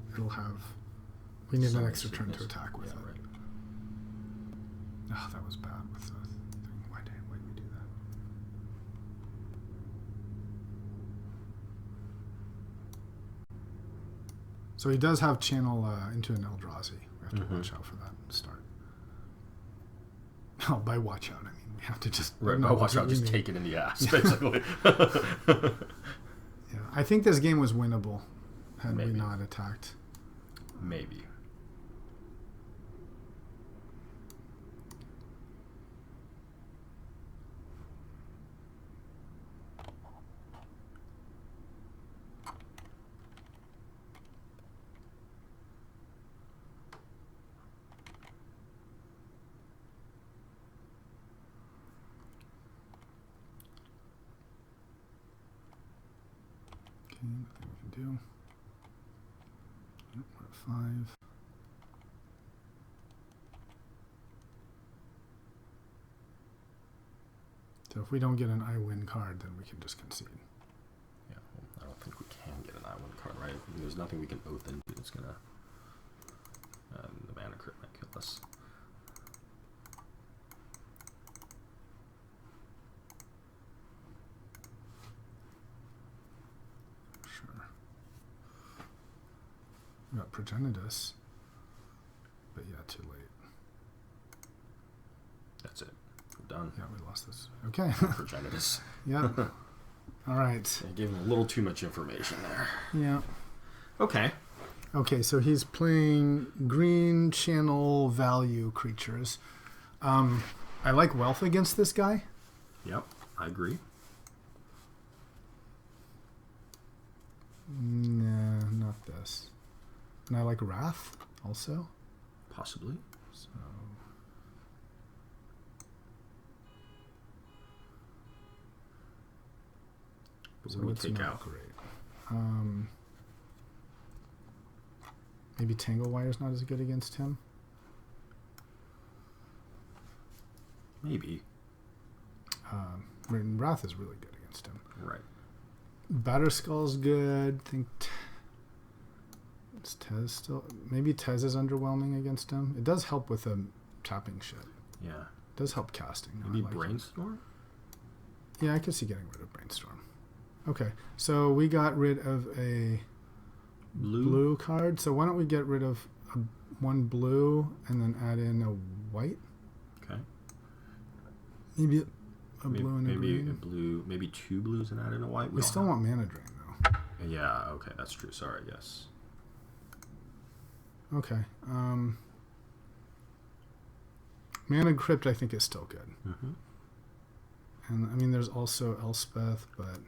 we need an extra turn to attack with it. Right. Oh, that was bad with the thing. Why did we do that? So he does have channel into an Eldrazi. We have to watch out for that start. Oh, by watch out, I mean we have to just... Right, by watch out, just take it in the ass, basically. Yeah, I think this game was winnable had we not attacked. Maybe. Nothing we can do. We're at 5. So if we don't get an I win card, then we can just concede. Yeah, well, I don't think we can. right? There's nothing we can oath into that's gonna. The mana crit might kill us. Sure. We got Progenitus, but yeah, too late. That's it. We're done. Yeah, we lost this. Okay. Progenitus. Yeah. All right. I gave him a little too much information there. Yeah. Okay. Okay, so he's playing green channel value creatures. I like Wealth against this guy. Yep, I agree. Nah, not this. And I like Wrath also. Possibly. So But what do we take out? Great. Maybe Tangle Wire's not as good against him. Maybe. Wrath is really good against him. Right. Batterskull's good. I think is Tez still. Maybe Tez is underwhelming against him. It does help with tapping shit. Yeah. It does help casting. Maybe Brainstorm? Yeah, I could see getting rid of Brainstorm. Okay, so we got rid of a blue card. So why don't we get rid of one blue and then add in a white? Okay. Maybe a blue and a green. Maybe a blue. Maybe two blues and add in a white. We still want mana drain though. Yeah. Okay, that's true. Sorry. Yes. Okay. Mana Crypt I think is still good. Mm-hmm. And I mean, there's also Elspeth, but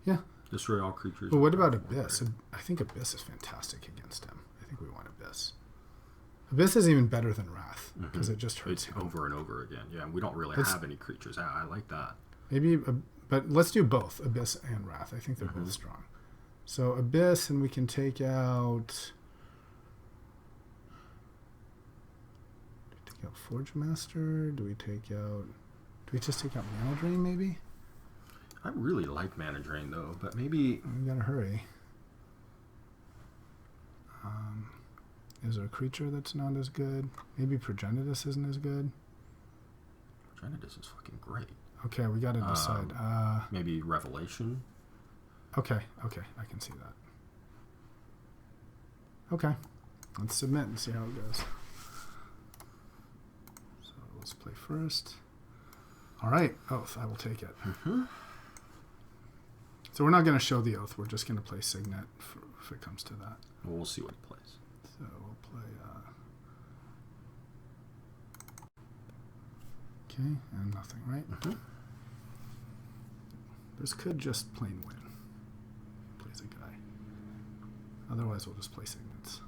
yeah. Destroy all creatures. But what about Abyss? I think Abyss is fantastic against him. I think we want Abyss. Abyss is even better than Wrath because it just hurts him over and over again. Yeah, we don't really have any creatures. I like that. Maybe, but let's do both Abyss and Wrath. I think they're both strong. So Abyss, and we can take out. Do we take out Forge Master? Do we take out? Do we just take out Mana Drain? Maybe. I really like Mana Drain though, but maybe we gotta hurry. Is there a creature that's not as good? Maybe Progenitus isn't as good. Progenitus is fucking great. Okay, we gotta decide. Maybe Revelation. Okay, I can see that. Okay, let's submit and see how it goes. So let's play first. All right, Oath. I will take it. Mm-hmm. So we're not going to show the Oath. We're just going to play Signet if it comes to that. Well, we'll see what he plays. So we'll play... okay, and nothing, right? Mm-hmm. This could just plain win. Plays a guy. Otherwise, we'll just play Signets.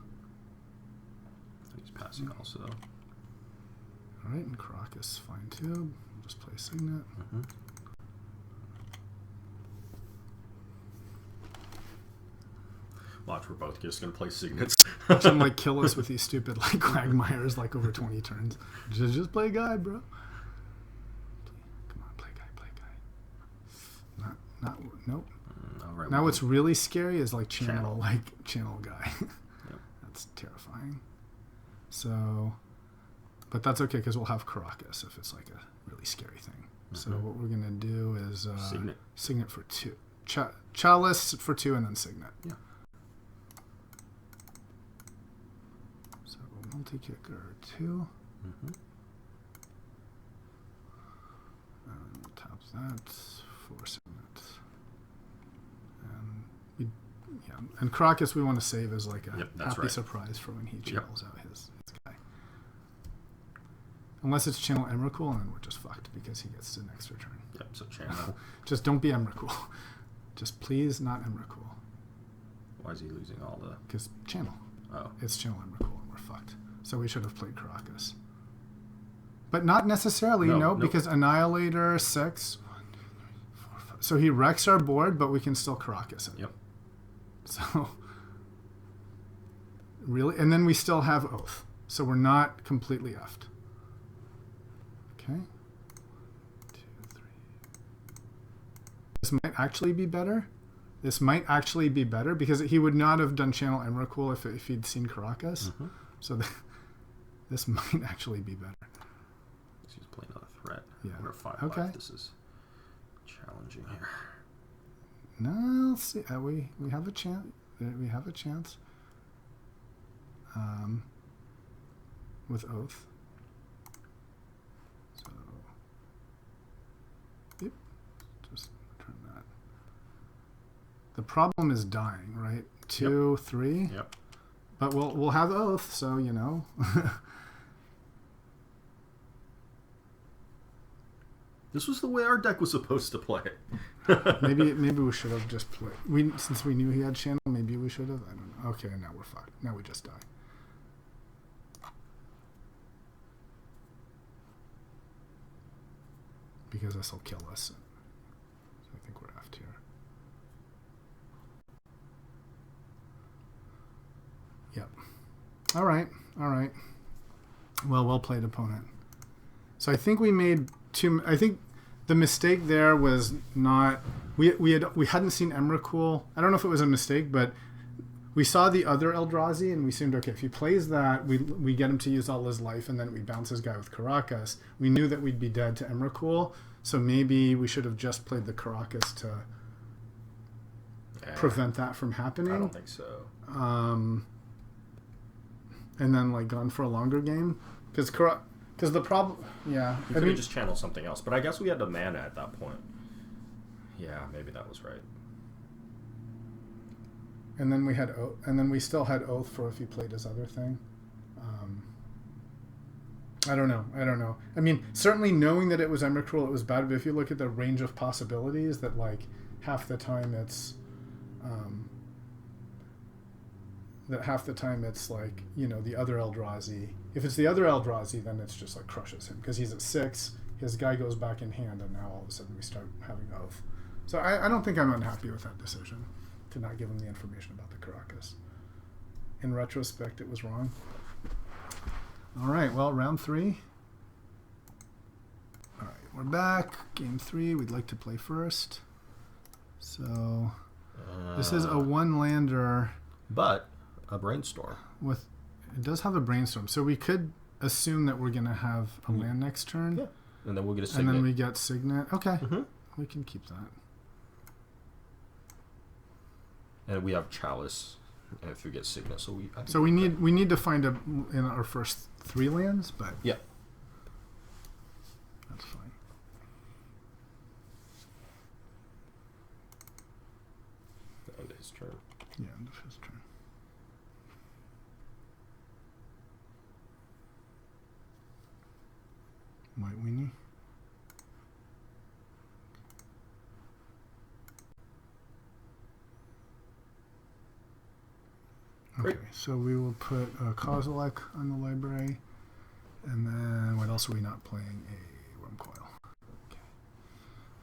He's passing also. All right, and Crocus fine too. We'll just play Signet. Mm-hmm. Watch, we're both just gonna play Signets. Watch him like kill us with these stupid like Quagmires like over 20 turns. Just play guy, bro. Come on, play guy. Nope. Right, now what's really scary is like channel guy. Yep. That's terrifying. So, but that's okay because we'll have Caracas if it's like a really scary thing. Mm-hmm. So what we're gonna do is Signet for 2, Chalice for 2, and then Signet. Yeah. So multi-kicker 2. Mm-hmm. And we'll tap that for Signet. And Crocus we want to save as like a happy surprise for when he channels out his guy. Unless it's channel Emrakul, and then we're just fucked because he gets an extra turn. Yep, so channel. Just don't be Emrakul. Just please not Emrakul. Why is he losing all the... Because channel. Oh. It's channel Emrakul, and we're fucked. So we should have played Caracas. But not necessarily, because Annihilator 6... 1, 2, 3, 4, 5. So he wrecks our board, but we can still Caracas it. Yep. So... Really? And then we still have Oath. So we're not completely effed. Okay. 1, 2, 3. This might actually be better This might actually be better because he would not have done Channel Emrakul if he'd seen Caracas. Mm-hmm. So this might actually be better. He's playing on a threat. Yeah. We're 5-5. Okay. This is challenging here. No, let's see. We have a chance. We have a chance. With Oath. So, yep. Just turn that. The problem is dying, right? 2, 3. Yep. But we'll have Oath, so you know. This was the way our deck was supposed to play. maybe we should have just played. Since we knew he had channel, maybe we should have. I don't know. Okay, now we're fucked. Now we just die. Because this will kill us. So I think we're effed here. Yep. All right. Well played, opponent. So I think we made two. I think the mistake there was not we hadn't seen Emrakul. I don't know if it was a mistake, but we saw the other Eldrazi and we assumed, okay, if he plays that, we get him to use all his life, and then we bounce his guy with Caracas. We knew that we'd be dead to Emrakul, so maybe we should have just played the Caracas to prevent that from happening. I don't think so. And then like gone for a longer game, because the problem, yeah, You could have just channeled something else, but I guess we had the mana at that point. Yeah, maybe that was right. And then we still had Oath for if he played his other thing. I don't know. I mean, certainly knowing that it was Emrakul, it was bad. But if you look at the range of possibilities, that like half the time it's like, you know, the other Eldrazi. If it's the other Eldrazi, then it's just like crushes him because he's at 6. His guy goes back in hand, and now all of a sudden we start having Oath. So I don't think I'm unhappy with that decision to not give him the information about the Caracas. In retrospect, it was wrong. All right, well, round 3. All right, we're back. Game 3. We'd like to play first. So this is a 1-lander, but a brainstorm. It does have a brainstorm, so we could assume that we're gonna have a land next turn. Yeah, and then we'll get a Signet. And then we get Signet. Okay, we can keep that. And we have Chalice, and if we get Signet, so we need to find in our first 3 lands, but yeah, that's fine. End of his turn. Yeah, end of his turn. White Weenie. Okay, so we will put Kozilek on the library, and then what else are we not playing? A Wormcoil.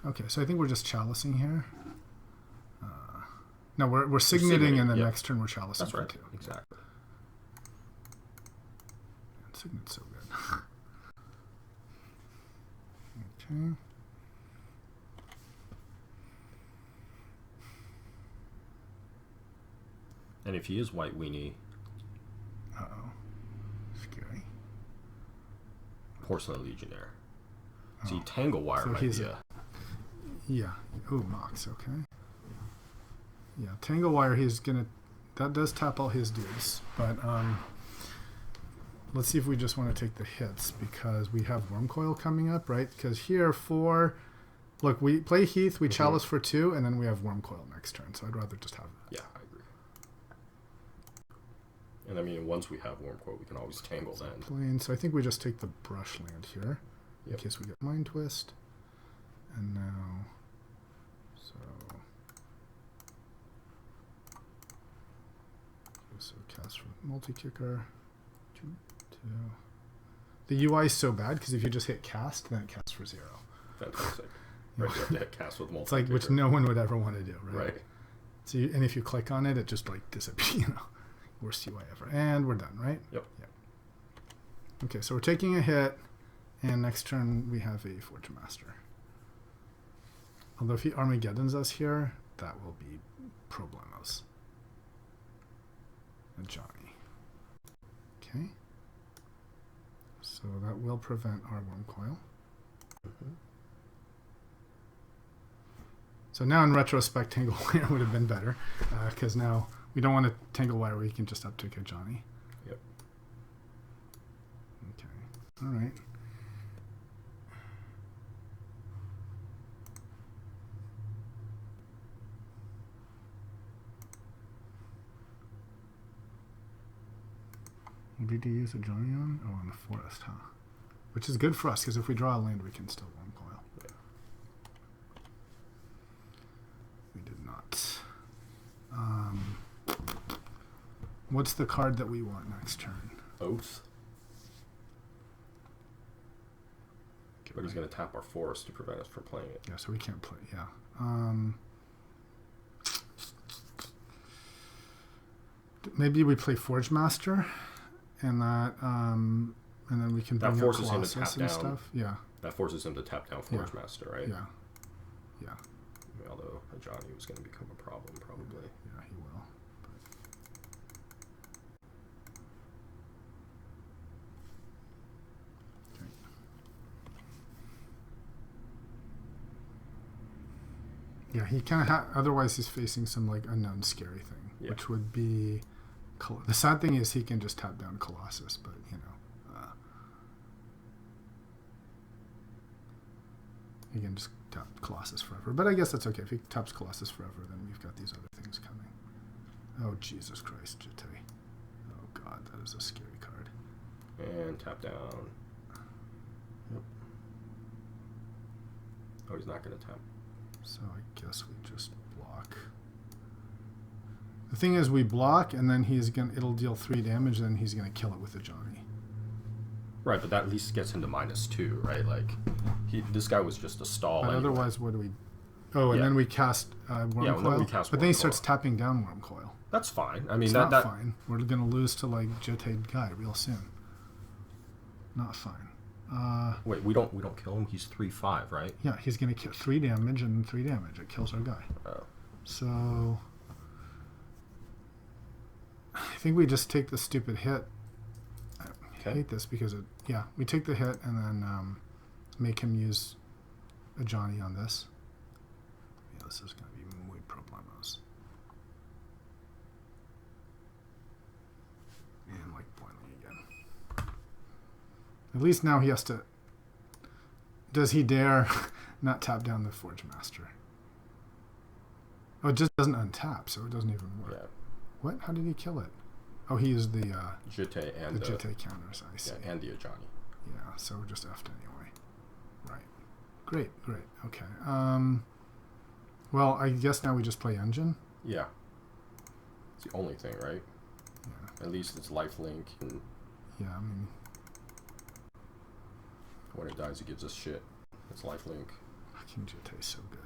Okay, so I think we're just chalicing here. No, we're signating, and then next turn we're chalicing. That's right. 2. Exactly. Signet's so good. Okay. And if he is White Weenie, scary. Porcelain Legionnaire. See, Tangle Wire so might he's be yeah. Oh, Mox. Okay. Yeah, Tangle Wire. That does tap all his dudes, but let's see if we just want to take the hits because we have Wormcoil coming up, right? Because here look, we play Heath, we chalice for 2, and then we have Wormcoil next turn. So I'd rather just have that. Yeah, I agree. And I mean, once we have Wormcoil, we can always Tangle then. So I think we just take the brush land here in case we get Mind Twist. And now, so cast for multi-kicker. 2. The UI is so bad because if you just hit cast, then it casts for 0. Fantastic. Right, you have to hit cast with multi-kicker. It's like, which no one would ever want to do, right? Right. So and if you click on it, it just like disappears, you know. Worst UI ever. And we're done, right? Yep. Okay, so we're taking a hit, and next turn we have a Forge Master. Although if he Armageddons us here, that will be problemos. A Johnny. Okay. So that will prevent our worm coil. Mm-hmm. So now in retrospect, Tangle Wire would have been better, because now we don't want a Tangle Wire where you can just uptick a Johnny. Yep. Okay. All right. What did you use a Johnny on? Oh, on the forest, huh? Which is good for us, because if we draw a land, we can still worm coil. Yeah. We did not. What's the card that we want next turn? Oath. But he's going to tap our forest to prevent us from playing it. Yeah, so we can't play. Yeah. Maybe we play Forge Master, and that, and then we can bring that forces him to Colossus tap and down. stuff. Yeah. That forces him to tap down Forge Master, right? Yeah. Yeah. Although Johnny was going to become a problem, probably. Yeah, he will. Okay. Yeah, he kind of otherwise he's facing some like unknown scary thing, which would be the sad thing is he can just tap down Colossus, but you know, he can just tap Colossus forever. But I guess that's okay. If he taps Colossus forever, then we've got these other things coming. Oh, Jesus Christ, Jite. Oh, God, that is a scary card. And tap down. Yep. Oh, he's not going to tap. So I guess we just block. The thing is, we block, and then it'll deal 3 damage, and then he's gonna kill it with a Johnny. Right, but that at least gets him to -2, right? Like, this guy was just a stall. But anyway. Otherwise, what do we? Oh, and then we cast Worm Coil. Then we cast but Worm then he Coil. starts tapping down Worm Coil. That's fine. I mean, It's not fine. We're gonna lose to like Jotei Guy real soon. Not fine. Wait, we don't kill him. He's 3/5, right? Yeah, he's gonna kill 3 damage and 3 damage. It kills our guy. Oh. So I think we just take the stupid hit. I hate this because we take the hit and then make him use a Johnny on this. Yeah, this is gonna be muy problemos. And like boiling again. At least now he has to. Does he dare not tap down the Forge Master? Oh, it just doesn't untap, so it doesn't even work. Yeah. What? How did he kill it? Oh, he used the Jotei and the Jotei counters. I see. Yeah, and the Johnny. Yeah, so we're just effed anyway. Right. Great. Okay. Well, I guess now we just play Engine. Yeah. It's the only thing, right? Yeah. At least it's lifelink, and Yeah, I mean, when it dies, it gives us shit. It's lifelink. fucking Jotei's so good.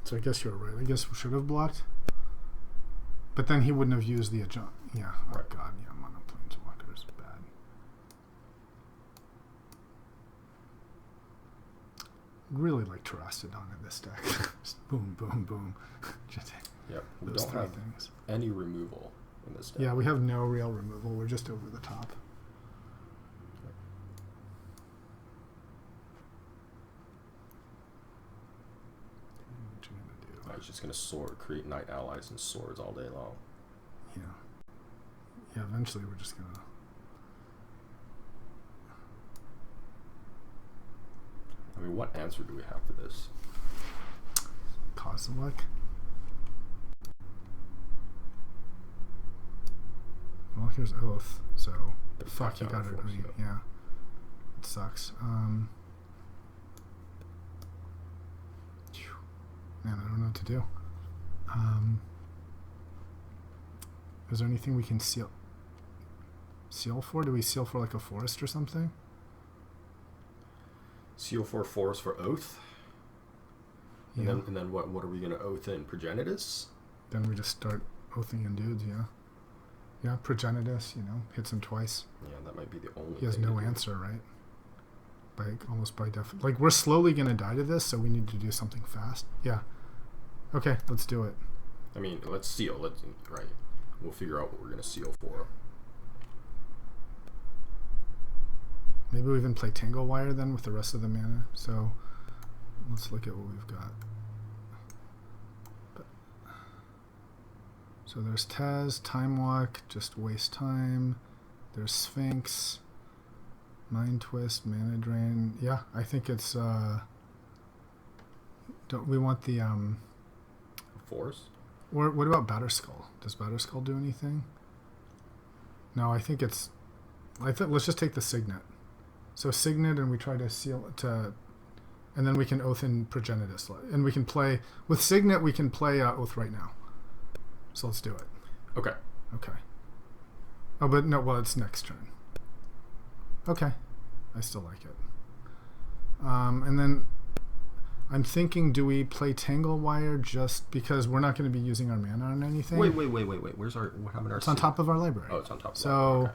So I guess you're right. I guess we should have blocked. But then he wouldn't have used the adjunct. Yeah. Oh, Right. God. Yeah, Mono Planeswalker is bad. Really like Terrastodon in this deck. Just boom, boom, boom. Just Yeah, we those don't 3 have things. any removal in this deck. Yeah, we have no real removal. We're just over the top. What you gonna do? He's just gonna create Night Allies and swords all day long. Yeah. Yeah, eventually we're just gonna. I mean, what answer do we have for this? Kozilek? Well, here's Oath, so fuck, you got it. I mean, yeah. It sucks. Man, I don't know what to do. Is there anything we can seal for? Do we seal for like a forest or something? Seal for forest for Oath? And then what are we gonna oath in? Progenitus? Then we just start oathing in dudes, yeah. Yeah, Progenitus, hits him twice. Yeah, that might be the only He has no answer, right? Almost by definition. Like, we're slowly going to die to this, so we need to do something fast. Yeah. Okay, let's do it. I mean, let's seal. Right. We'll figure out what we're going to seal for. Maybe we even play Tangle Wire then with the rest of the mana. So, let's look at what we've got. So there's Tez, Time Walk, just waste time. There's Sphinx, Mind Twist, Mana Drain. Yeah, I think it's. Don't we want the Force? Or what about Batterskull? Does Batterskull do anything? No, I think it's. Let's just take the Signet. So Signet, and we try to seal it to, and then we can oath in Progenitus, and we can play with Signet. We can play Oath right now. So let's do it. Okay. Oh, but no. Well, it's next turn. Okay, I still like it. And then I'm thinking, do we play Tangle Wire just because we're not going to be using our mana on anything? Wait. Where's what happened to our? It's on top of our library. Oh, it's on top. Of so. Okay.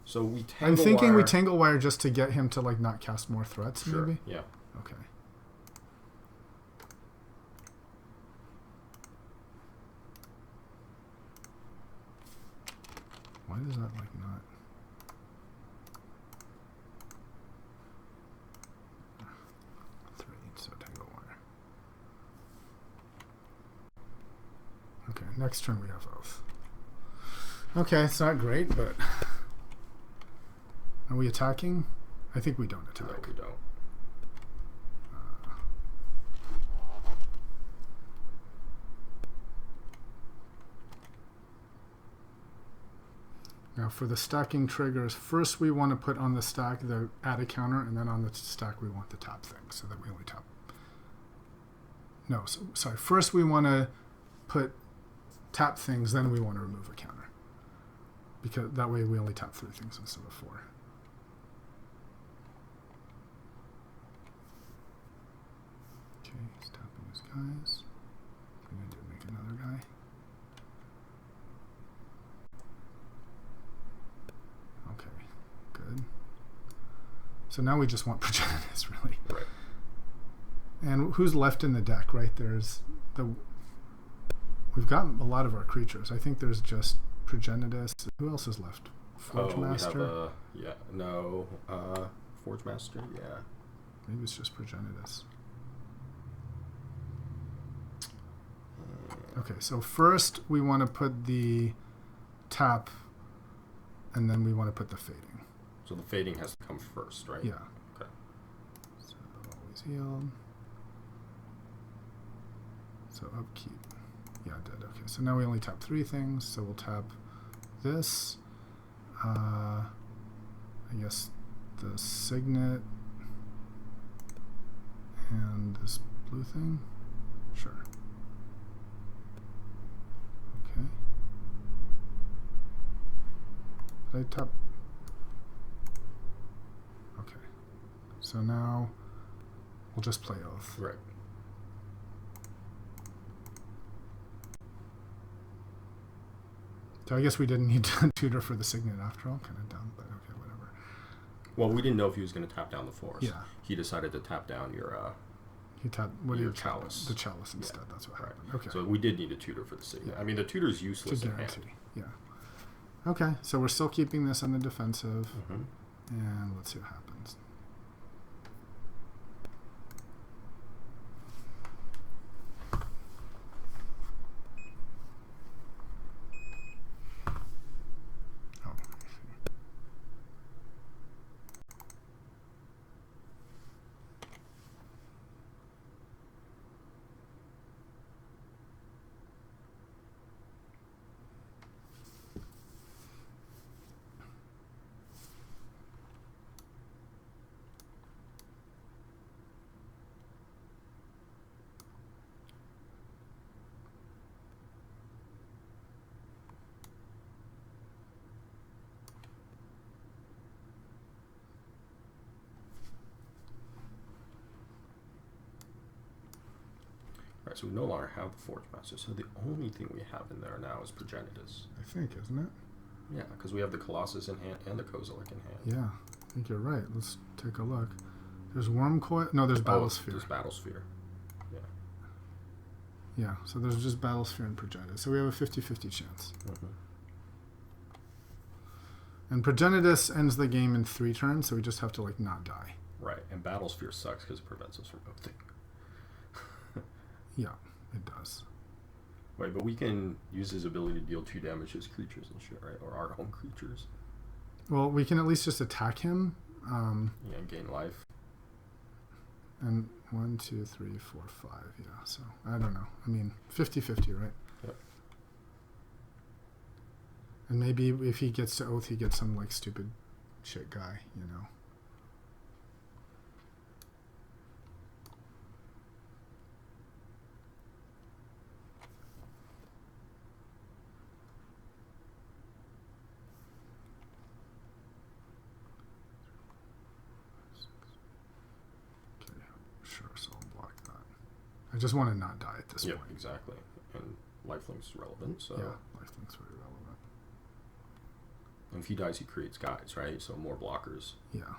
So we Tangle I'm thinking Wire. we Tangle Wire just to get him to not cast more threats. Sure. Maybe. Yeah. Okay. Why does that not? So Tangle Wire. Okay, next turn we have Oath. Okay, it's not great, but are we attacking? I think we don't attack. No, we don't. Now for the stacking triggers, first we want to put on the stack the add a counter, and then on the stack we want the tap thing, so that we only tap. No, sorry. First we want to put tap things, then we want to remove a counter, because that way we only tap 3 things instead of 4. Okay, he's tapping his guys. I'm going to make another guy. Okay, good. So now we just want Progenitus, really. Right. And who's left in the deck, right? We've got a lot of our creatures. I think there's just Progenitus. Who else is left? Forge Master? We have Forge Master, yeah. Maybe it's just Progenitus. Okay, so first we want to put the tap, and then we want to put the fading. So the fading has to come first, right? Yeah. Okay. So always healed. So upkeep. Yeah, dead. Okay, so now we only tap 3 things. So we'll tap this. I guess the Signet and this blue thing. Sure. Okay. Did I tap? Okay. So now we'll just play Oath. Right. So I guess we didn't need to tutor for the Signet after all. Kind of dumb, but okay, whatever. Well, we didn't know if he was going to tap down the force. Yeah. He decided to tap down your He tapped your chalice. The chalice instead. Yeah. That's what happened. Okay. So we did need a tutor for the Signet. Yeah. I mean, the tutor's useless in hand. Yeah. Okay, so we're still keeping this on the defensive, Mm-hmm. and let's see what happens. Oh, I see. Right, so we no longer have the Forge Master. So the only thing we have in there now is Progenitus. I think, isn't it? Yeah, because we have the Colossus in hand and the Kozilek in hand. Yeah, I think you're right. Let's take a look. There's Wormcoil. No, there's Battlesphere. There's Battlesphere. Yeah. Yeah, so there's just Battlesphere and Progenitus. So we have a 50-50 chance. Mm-hmm. And Progenitus ends the game in 3 turns, so we just have to, like, not die. Right, and Battlesphere sucks because it prevents us from oathing. Yeah, it does. Right, but we can use his ability to deal 2 damage to his creatures and shit, right? Or our own creatures. Well, we can at least just attack him. Yeah, and gain life. And 1, 2, 3, 4, 5. Yeah, so I don't know. I mean, 50-50, right? Yep. And maybe if he gets to oath, he gets some, like, stupid shit guy, you know? Sure, so I'll block that. I just want to not die at this point. Yeah, exactly. And Lifelink's relevant, so... Yeah, Lifelink's very relevant. And if he dies, he creates guys, right? So more blockers. Yeah.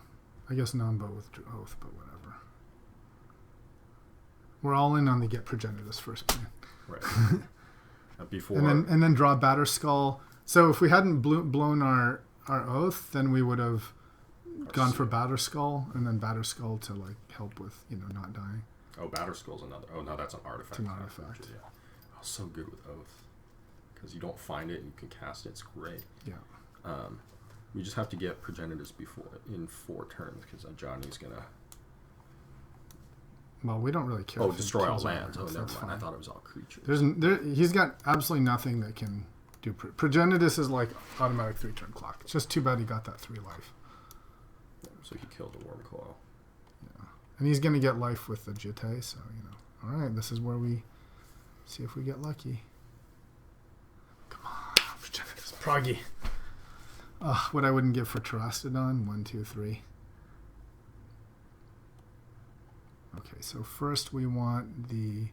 I guess non-bow with oath, but whatever. We're all in on the get Progenitus first plan. Right. Before... And then draw Batterskull. So if we hadn't blown our oath, then we would have gone for Batterskull, and then Batterskull to, like, help with, you know, not dying. Oh, Batterskull's another... Oh, no, that's an artifact. It's an artifact. Yeah. Oh, so good with Oath. Because you don't find it and you can cast it. It's great. Yeah. We just have to get Progenitus in 4 turns, because Johnny's going to... Well, we don't really care. Oh, destroy all lands. Oh, never mind. Fine. I thought it was all creatures. He's got absolutely nothing that can do... Progenitus is like automatic 3-turn clock. It's just too bad he got that 3 life. So he killed the Wormcoil. Yeah. And he's going to get life with the Jitte, so, you know. All right, this is where we see if we get lucky. Come on, Progenitus. Proggy. What I wouldn't give for Terastodon. 1, 2, 3. Okay, so first we want the...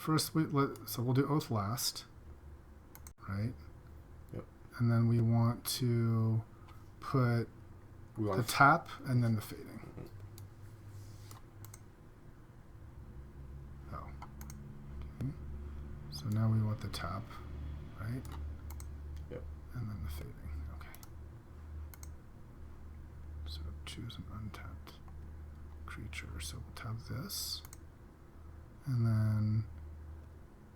So we'll do Oath last. Right? Yep. And then we want to... put the tap and then the fading. Mm-hmm. Oh. Okay. So now we want the tap, right? Yep. And then the fading. Okay. So choose an untapped creature. So we'll tap this. And then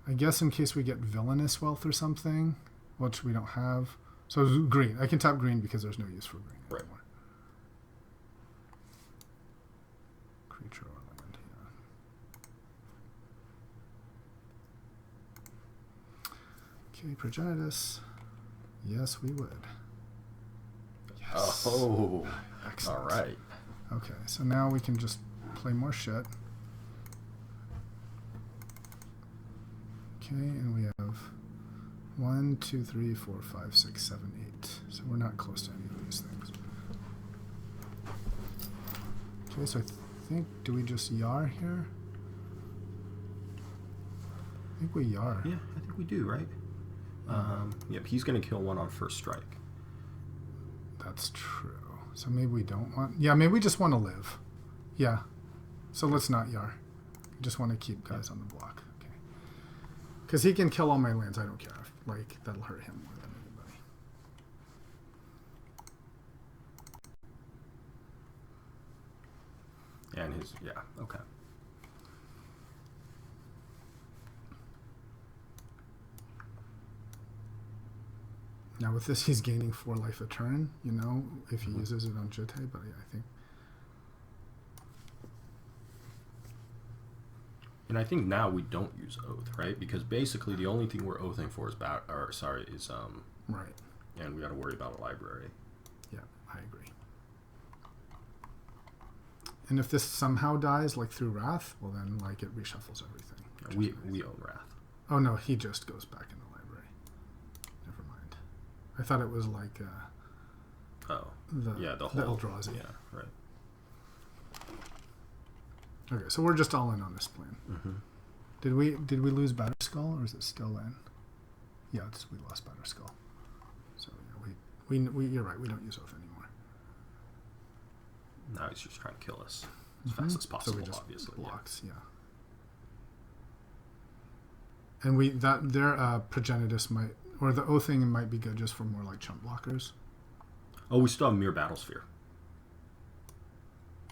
I guess in case we get Villainous Wealth or something, which we don't have. So green. I can tap green because there's no use for green anymore. Right. Creature or land, yeah. Okay, Progenitus. Yes, we would. Yes. Oh. Excellent. All right. Okay, so now we can just play more shit. Okay, and we have 1, 2, 3, 4, 5, 6, 7, 8. So we're not close to any of these things. Okay, so I think, do we just Yar here? I think we Yar. Yeah, I think we do, right? Yep, he's going to kill 1 on first strike. That's true. So maybe we don't want... Yeah, maybe we just want to live. Yeah. So let's not Yar. We just want to keep guys on the block. Okay. Because he can kill all my lands. I don't care. Like, that'll hurt him more than anybody. And his... Yeah, okay. Now with this, he's gaining 4 life a turn, you know, if he uses it on Jitte, but yeah, I think... And I think now we don't use Oath, right? Because basically the only thing we're oathing for is right. And we got to worry about a library. Yeah, I agree. And if this somehow dies, like through Wrath, well then, like, it reshuffles everything. Yeah, we own Wrath. Oh no, he just goes back in the library. Never mind. I thought it was like the whole Eldrazi. Yeah, right. Okay, so we're just all in on this plan. Mm-hmm. Did we lose Batterskull, or is it still in? Yeah, we lost Batterskull. So yeah, we you're right. We don't use Oath anymore. Now he's just trying to kill us as fast as possible. So we just obviously blocks. Yeah. And their Progenitus might, or the Oathing might be good just for more like chump blockers. Oh, we still have Mere Battlesphere.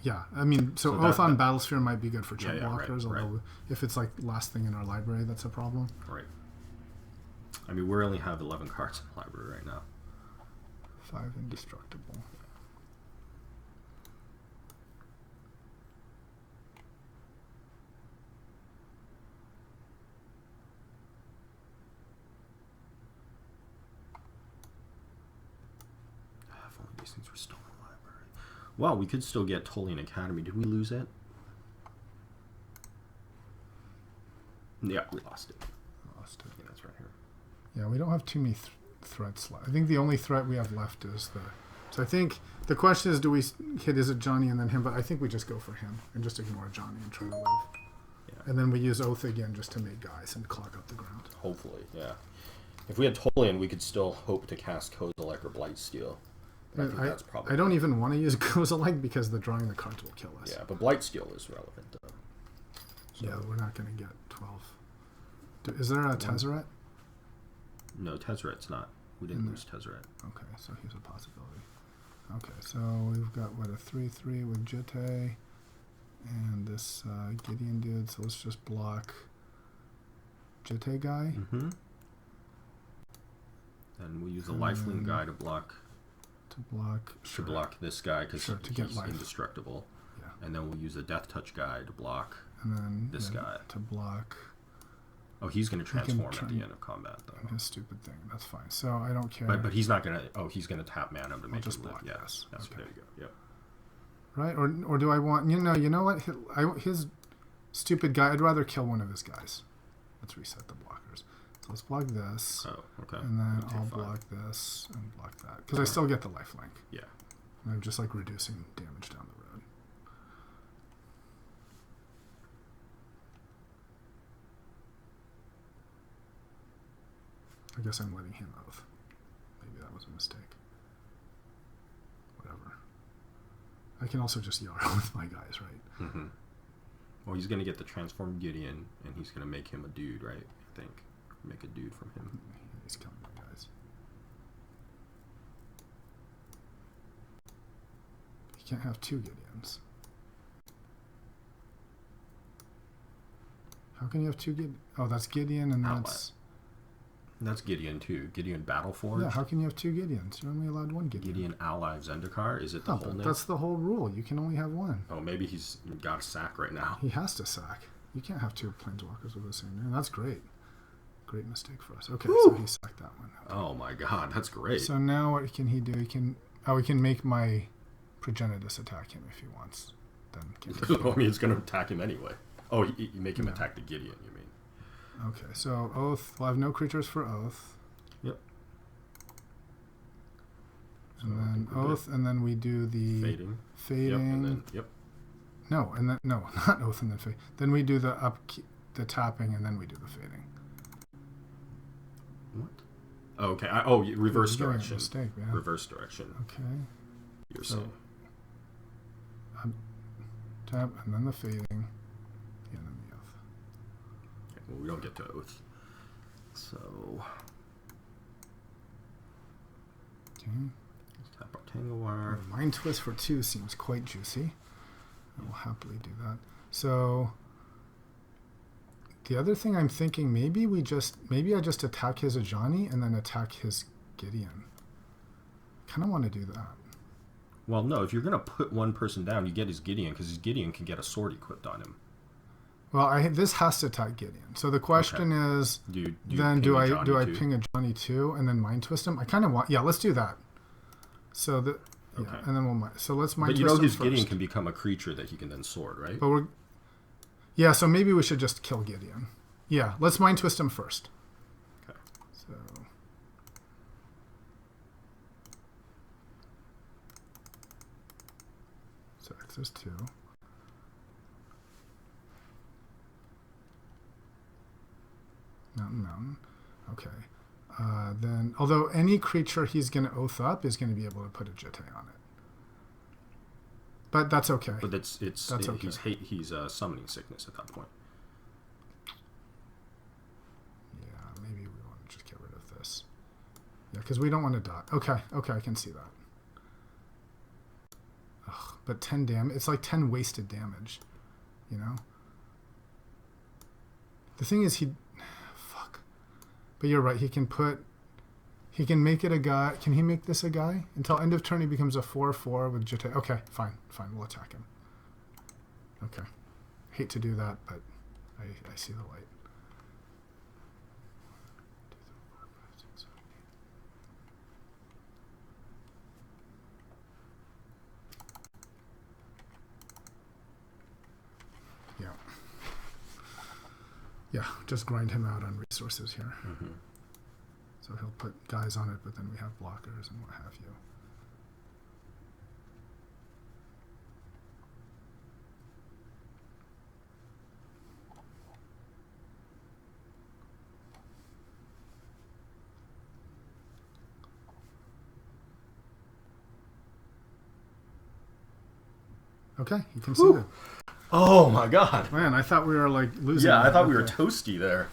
Yeah, I mean, so Oath on Battlesphere might be good for chump blockers, although if it's like last thing in our library, that's a problem. Right. I mean, we only have 11 cards in the library right now. 5 indestructible. If only these things were still in the library. Well, we could still get Tolian Academy. Did we lose it? Yeah, we lost it. Lost it. Yeah, that's right here. Yeah, we don't have too many threats left. I think the only threat we have left is the... So I think the question is, do we hit, is it Johnny and then him? But I think we just go for him and just ignore Johnny and try to live. Yeah. And then we use Oath again just to make guys and clog up the ground. Hopefully, yeah. If we had Tolian, we could still hope to cast Kozilek or Blightsteel. I think that's probably... I don't even want to use Kozilek because the drawing the cards will kill us. Yeah, but Blightsteel is relevant, though. So. Yeah, we're not going to get 12. Is there a Tezzeret? No, Tezzeret's not. We didn't lose Tezzeret. Okay, so here's a possibility. Okay, so we've got, what, a 3-3 with Jitte and this Gideon dude, so let's just block Jitte guy. Mm-hmm. And we'll use a Lifelink guy to block... Sure. To block this guy because he's life. indestructible. Yeah. And then we'll use a Death Touch guy to block and then this guy. To block... Oh, he's going to transform at the end of combat, though. His stupid thing. That's fine. So I don't care. But he's not going to... Oh, he's going to tap mana to make just him block. live. Yes. That's okay. There you go. Yep. Right? Or do I want... You know what? His stupid guy... I'd rather kill one of his guys. Let's reset the blockers. So let's block this. Oh, okay. And then I'll block this and block that. Because I still get the lifelink. Yeah. And I'm just like reducing damage down the road. I guess I'm letting him Oath. Maybe that was a mistake. Whatever. I can also just Yarrow with my guys, right? Mm-hmm. Well, he's going to get the transformed Gideon, and he's going to make him a dude, right? I think. Make a dude from him. He's killing my guys. You can't have 2 Gideons. How can you have 2 Gideon? Oh, that's Gideon, and that's... That's Gideon, too. Gideon Battleforged. Yeah, how can you have 2 Gideons? You're only allowed 1 Gideon. Gideon Ally Zendikar? Is it the whole name? That's the whole rule. You can only have 1. Oh, maybe he's got a sack right now. He has to sack. You can't have 2 Planeswalkers with the same name. That's great. Great mistake for us. Okay, Woo! So he sacked that one. Okay. Oh my god, that's great. So now what can he do? He can make my Progenitus attack him if he wants. Then I mean, it's going to attack him anyway. Oh, you make him attack the Gideon, you mean. Okay, so Oath. We'll have no creatures for Oath. Yep. And then Oath, and then we do the Fading. Fading. Yep, and then, yep. No, and then no, not Oath and then Fading. Then we do the the tapping, and then we do the Fading. What? Oh, okay. Reverse direction. Mistake, yeah. Reverse direction. Okay. You're saying. Tap, and then the Fading, and then the Oath. Okay, well, we don't get to Oath. So... Okay. Let's tap our Tangawar. Mind Twist for 2 seems quite juicy. I will happily do that. So... The other thing I'm thinking, maybe I just attack his Ajani and then attack his Gideon. Kind of want to do that. Well, no, if you're going to put one person down, you get his Gideon, because his Gideon can get a sword equipped on him. Well, this has to attack Gideon. So the question is, do I ping Ajani too and then Mind Twist him? I kind of want, let's do that. So okay. And then so let's Mind Twist him. But his Gideon can become a creature that he can then sword, right? But yeah, so maybe we should just kill Gideon. Yeah, let's Mind Twist him first. Okay. So... X is 2. Mountain. Okay. Then, although any creature he's going to oath up is going to be able to put a Jitte on it. But that's okay. But that's okay. He's summoning sickness at that point. Yeah, maybe we want to just get rid of this. Yeah, because we don't want to die. Okay, I can see that. Ugh, but 10 damage. It's like 10 wasted damage. You know? The thing is, fuck. But you're right. He can make it a guy. Can he make this a guy? Until end of turn, he becomes a 4/4 with Jitte. Okay, fine. We'll attack him. Okay. Hate to do that, but I see the light. Yeah, just grind him out on resources here. Mm-hmm. So he'll put guys on it, but then we have blockers and what have you. Okay, you can see it. Oh my god. Man, I thought we were like losing. Yeah, I thought we were toasty there.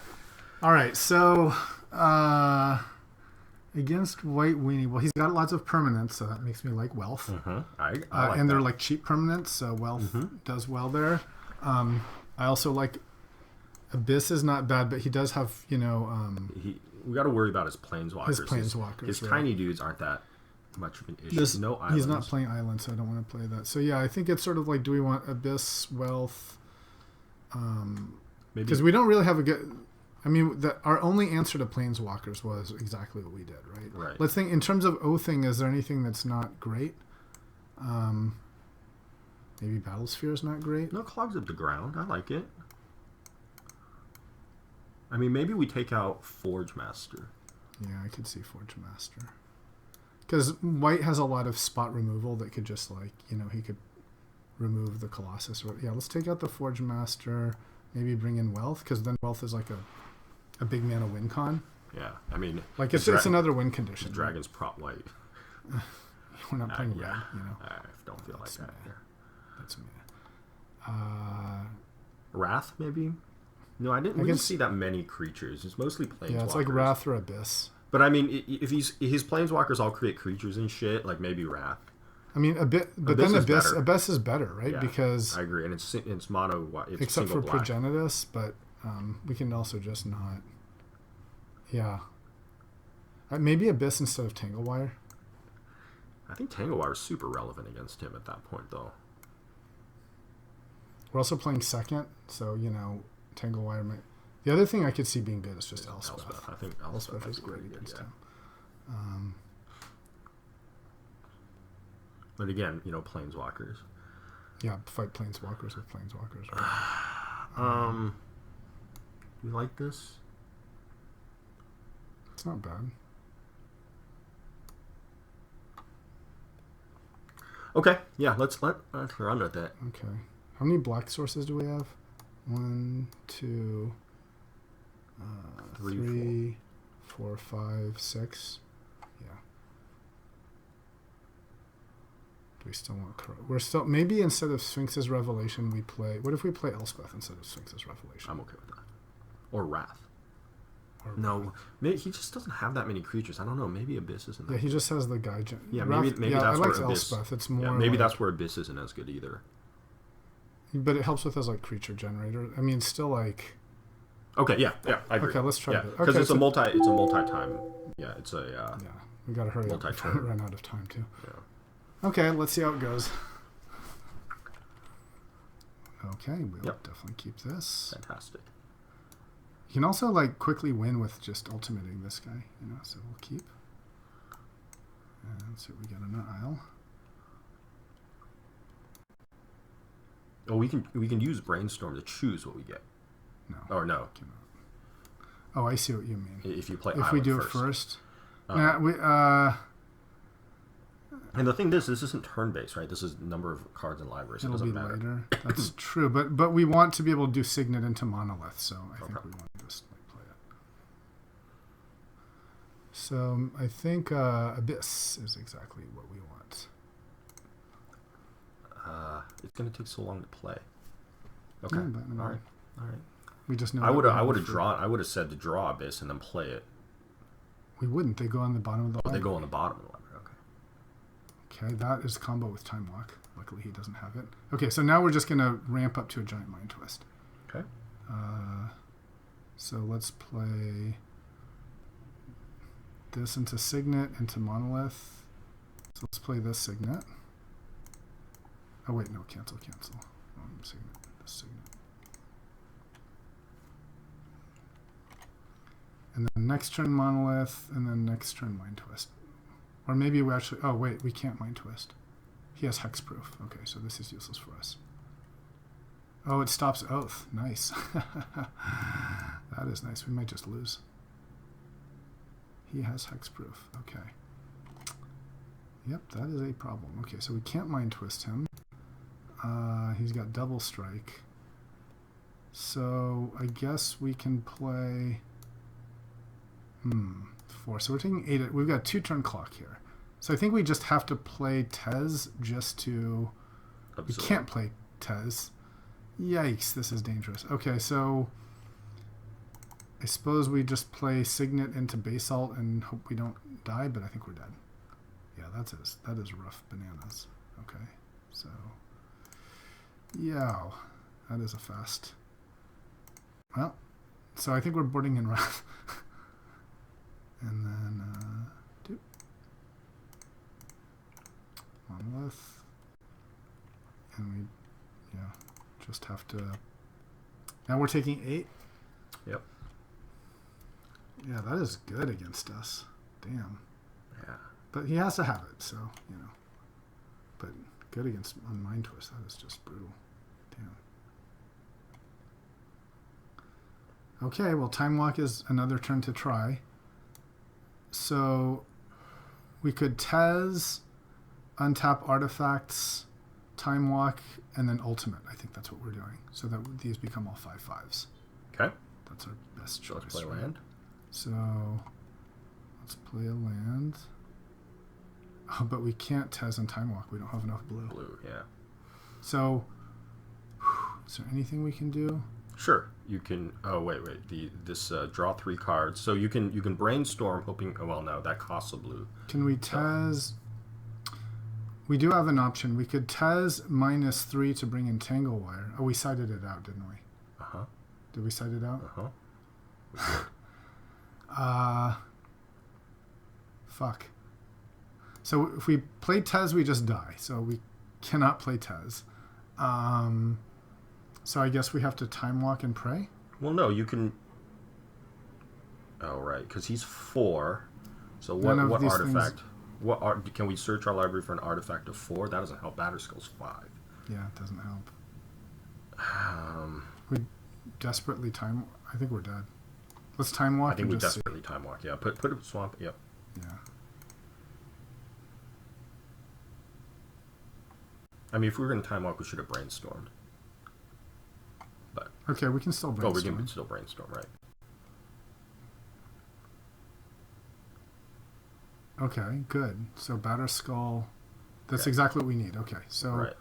All right, so against White Weenie, well, he's got lots of permanents, so that makes me like Wealth. Mm-hmm. I like and they're like cheap permanents, so Wealth does well there. I also like Abyss is not bad, but he does have, we got to worry about his planeswalkers. His right. tiny dudes aren't that much of an issue. No islands. He's not playing islands, so I don't want to play that. So yeah, I think it's sort of like, do we want Abyss, Wealth? Because we don't really have a good. I mean, our only answer to planeswalkers was exactly what we did, right? Right. Let's think in terms of oathing. Is there anything that's not great? Maybe Battlesphere is not great. No, Clogs Up the Ground. I like it. I mean, maybe we take out Forge Master. Yeah, I could see Forge Master. Because White has a lot of spot removal that could just he could remove the Colossus. Yeah, let's take out the Forge Master. Maybe bring in Wealth, because then Wealth is like a big mana win con. Yeah, I mean, like it's another win condition. Dragon's prop white. We're not playing red, I don't feel like that. Yeah. That's me. Wrath, maybe. No, I didn't see that many creatures. It's mostly planeswalkers. Yeah, it's like Wrath or Abyss. But I mean, if his planeswalkers all create creatures and shit, like maybe Wrath. I mean, Abyss is better, right? Yeah, because I agree, and it's mono. It's except for black. Progenitus, but we can also just not. Yeah. Maybe Abyss instead of Tanglewire. I think Tanglewire is super relevant against him at that point, though. We're also playing second, so Tanglewire might. The other thing I could see being good is just Elspeth. I think Elspeth is great against him. But again, planeswalkers. Yeah, fight planeswalkers with planeswalkers. Right? You like this? It's not bad. Okay, yeah, let's run with that. Okay. How many black sources do we have? 1, 2, 3, 4, 5, 6. Yeah. Do we still want we're still maybe instead of Sphinx's Revelation we play. What if we play Elspeth instead of Sphinx's Revelation? I'm okay with that. Or Wrath. No, maybe he just doesn't have that many creatures. I don't know. Maybe Abyss isn't. Yeah, he just has the guy. Yeah, maybe that's where Abyss. Elspeth. It's more. Yeah, maybe that's where Abyss isn't as good either. But it helps with his creature generator. I mean, it's still like. Okay. Yeah. I agree. Okay, let's try it. Because it's a multi-time. Yeah, it's a. Yeah, we gotta hurry up. Run out of time too. Yeah. Okay, let's see how it goes. Okay, we'll definitely keep this. Fantastic. You can also quickly win with just ultimating this guy, so we'll keep. And so we got an isle. Oh, we can use Brainstorm to choose what we get. No. Or no. Cannot. Oh, I see what you mean. If you play if we do it first. And the thing this isn't turn-based, right? This is number of cards in libraries. It'll be later. That's true, but we want to be able to do Signet into Monolith, so I think we want to just play it. So I think Abyss is exactly what we want. It's gonna take so long to play. Okay. Yeah, but, All right. All right. We just know. I would have drawn. I would have said to draw Abyss and then play it. We wouldn't. They go on the bottom of the library. They go on the bottom of the library. Okay. Okay, that is combo with Time Walk. Luckily, he doesn't have it. Okay, so now we're just going to ramp up to a Giant Mind Twist. Okay. So let's play this into Signet, into Monolith. So let's play this Signet. Oh, wait, no, cancel. Signet, this Signet. And then next turn Monolith, and then next turn Mind Twist. Or maybe we actually... Oh, wait, we can't Mind Twist. He has Hexproof. Okay, so this is useless for us. Oh, it stops Oath. Nice. That is nice. We might just lose. He has Hexproof. Okay. Yep, that is a problem. Okay, so we can't Mind Twist him. He's got Double Strike. So I guess we can play... 4. So we're taking 8. We've got 2-turn clock here. So I think we just have to play Tez just to... Absorb. We can't play Tez. Yikes, this is dangerous. Okay, so I suppose we just play Signet into Basalt and hope we don't die, but I think we're dead. Yeah, that is rough bananas. Okay, so... Yeah, that is a fast. Well, so I think we're boarding in Wrath. And then, Monolith. And we, just have to... Now we're taking 8? Yep. Yeah, that is good against us. Damn. Yeah. But he has to have it, so, But good against on Mind Twist. That is just brutal. Damn. Okay, well, Time Walk is another turn to try. So we could Tez, untap artifacts, Time Walk, and then Ultimate. I think that's what we're doing. So that these become all 5/5s. Okay. That's our best choice. Let's play land. So let's play a land. Oh, but we can't Tez and Time Walk. We don't have enough blue. Blue, yeah. So is there anything we can do? Sure, you can. Oh wait. This draw 3 cards. So you can brainstorm, hoping. Oh, well, no, that costs a blue. Can we Tez? We do have an option. We could Tez -3 to bring in Tangle Wire. Oh, we sided it out, didn't we? Did we side it out? We did. Fuck. So if we play Tez, we just die. So we cannot play Tez. So I guess we have to Time Walk and pray? Well, no, you can... Oh, right, because he's 4. So what artifact... Can we search our library for an artifact of 4? That doesn't help. Batterskull's 5. Yeah, it doesn't help. We desperately time... I think we're dead. Let's Time Walk. I think we desperately Time Walk, yeah. Put a swamp, yep. Yeah. I mean, if we were going to Time Walk, we should have brainstormed. But okay, we can still brainstorm. Oh, we can still brainstorm, right. Okay, good. So Batterskull, that's exactly what we need. Okay, so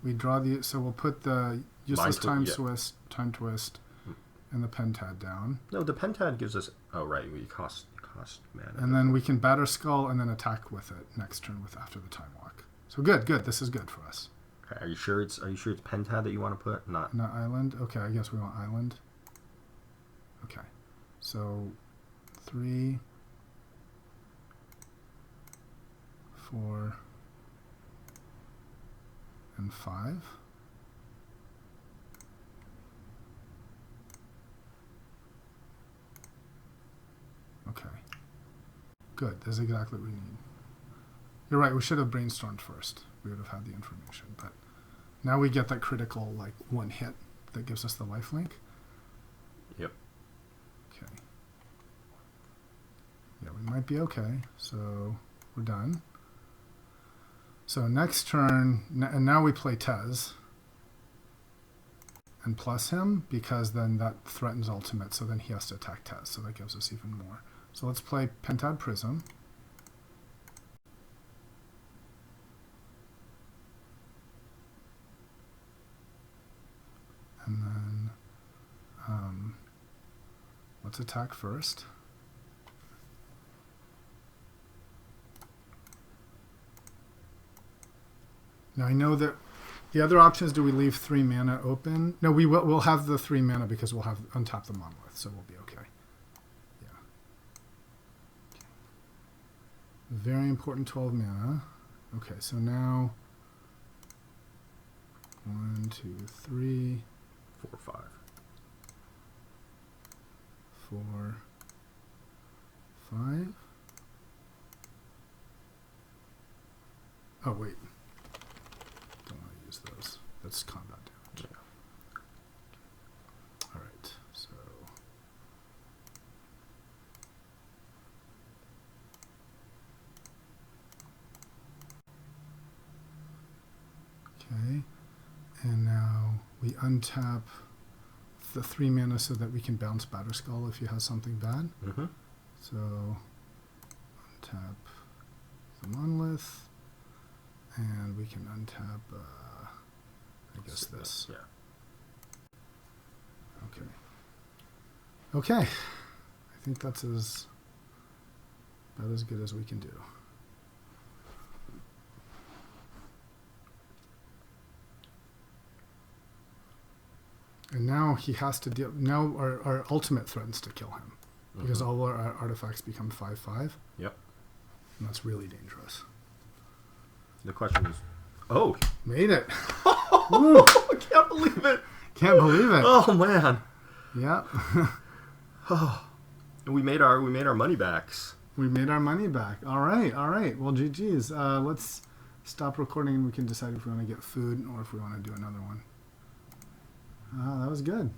we draw the... So we'll put the useless time twist and the Pentad down. No, the Pentad gives us... Oh, right, we cost mana. And then we can Batterskull and then attack with it next turn after the Time Walk. So good. This is good for us. Okay, are you sure it's Pentad that you want to put? Not Island? Okay, I guess we want Island. Okay. So 3, 4, and 5. Okay. Good. This is exactly what we need. You're right. We should have brainstormed first. We would have had the information. But now we get that critical, one hit that gives us the lifelink. Yep. Okay. Yeah, we might be okay. So we're done. So next turn, and now we play Tez. And plus him, because then that threatens Ultimate, so then he has to attack Tez. So that gives us even more. So let's play Pentad Prism. And then let's attack first. Now I know that the other option is, do we leave 3 mana open? No, we'll have the 3 mana because we'll have untap the monolith, so we'll be okay. Yeah. Okay. Very important 12 mana. Okay, so now 1, 2, 3, 4, 5. 4, 5. Oh wait. Don't want to use those. That's combat damage. Yeah. All right. So okay. And now we untap the 3 mana so that we can bounce Batterskull if he has something bad. Mm-hmm. So untap the monolith, and we can untap, I guess this. Yeah. Okay. Okay. I think that's about as good as we can do. And now he has to deal. Now our ultimate threatens to kill him because all our artifacts become 5/5. Yep. And that's really dangerous. The question is, oh, Made it. I can't believe it. Can't believe it. Oh man. Yeah. We made our money backs. We made our money back. All right. Well, GG's. Let's stop recording and we can decide if we want to get food or if we want to do another one. That was good.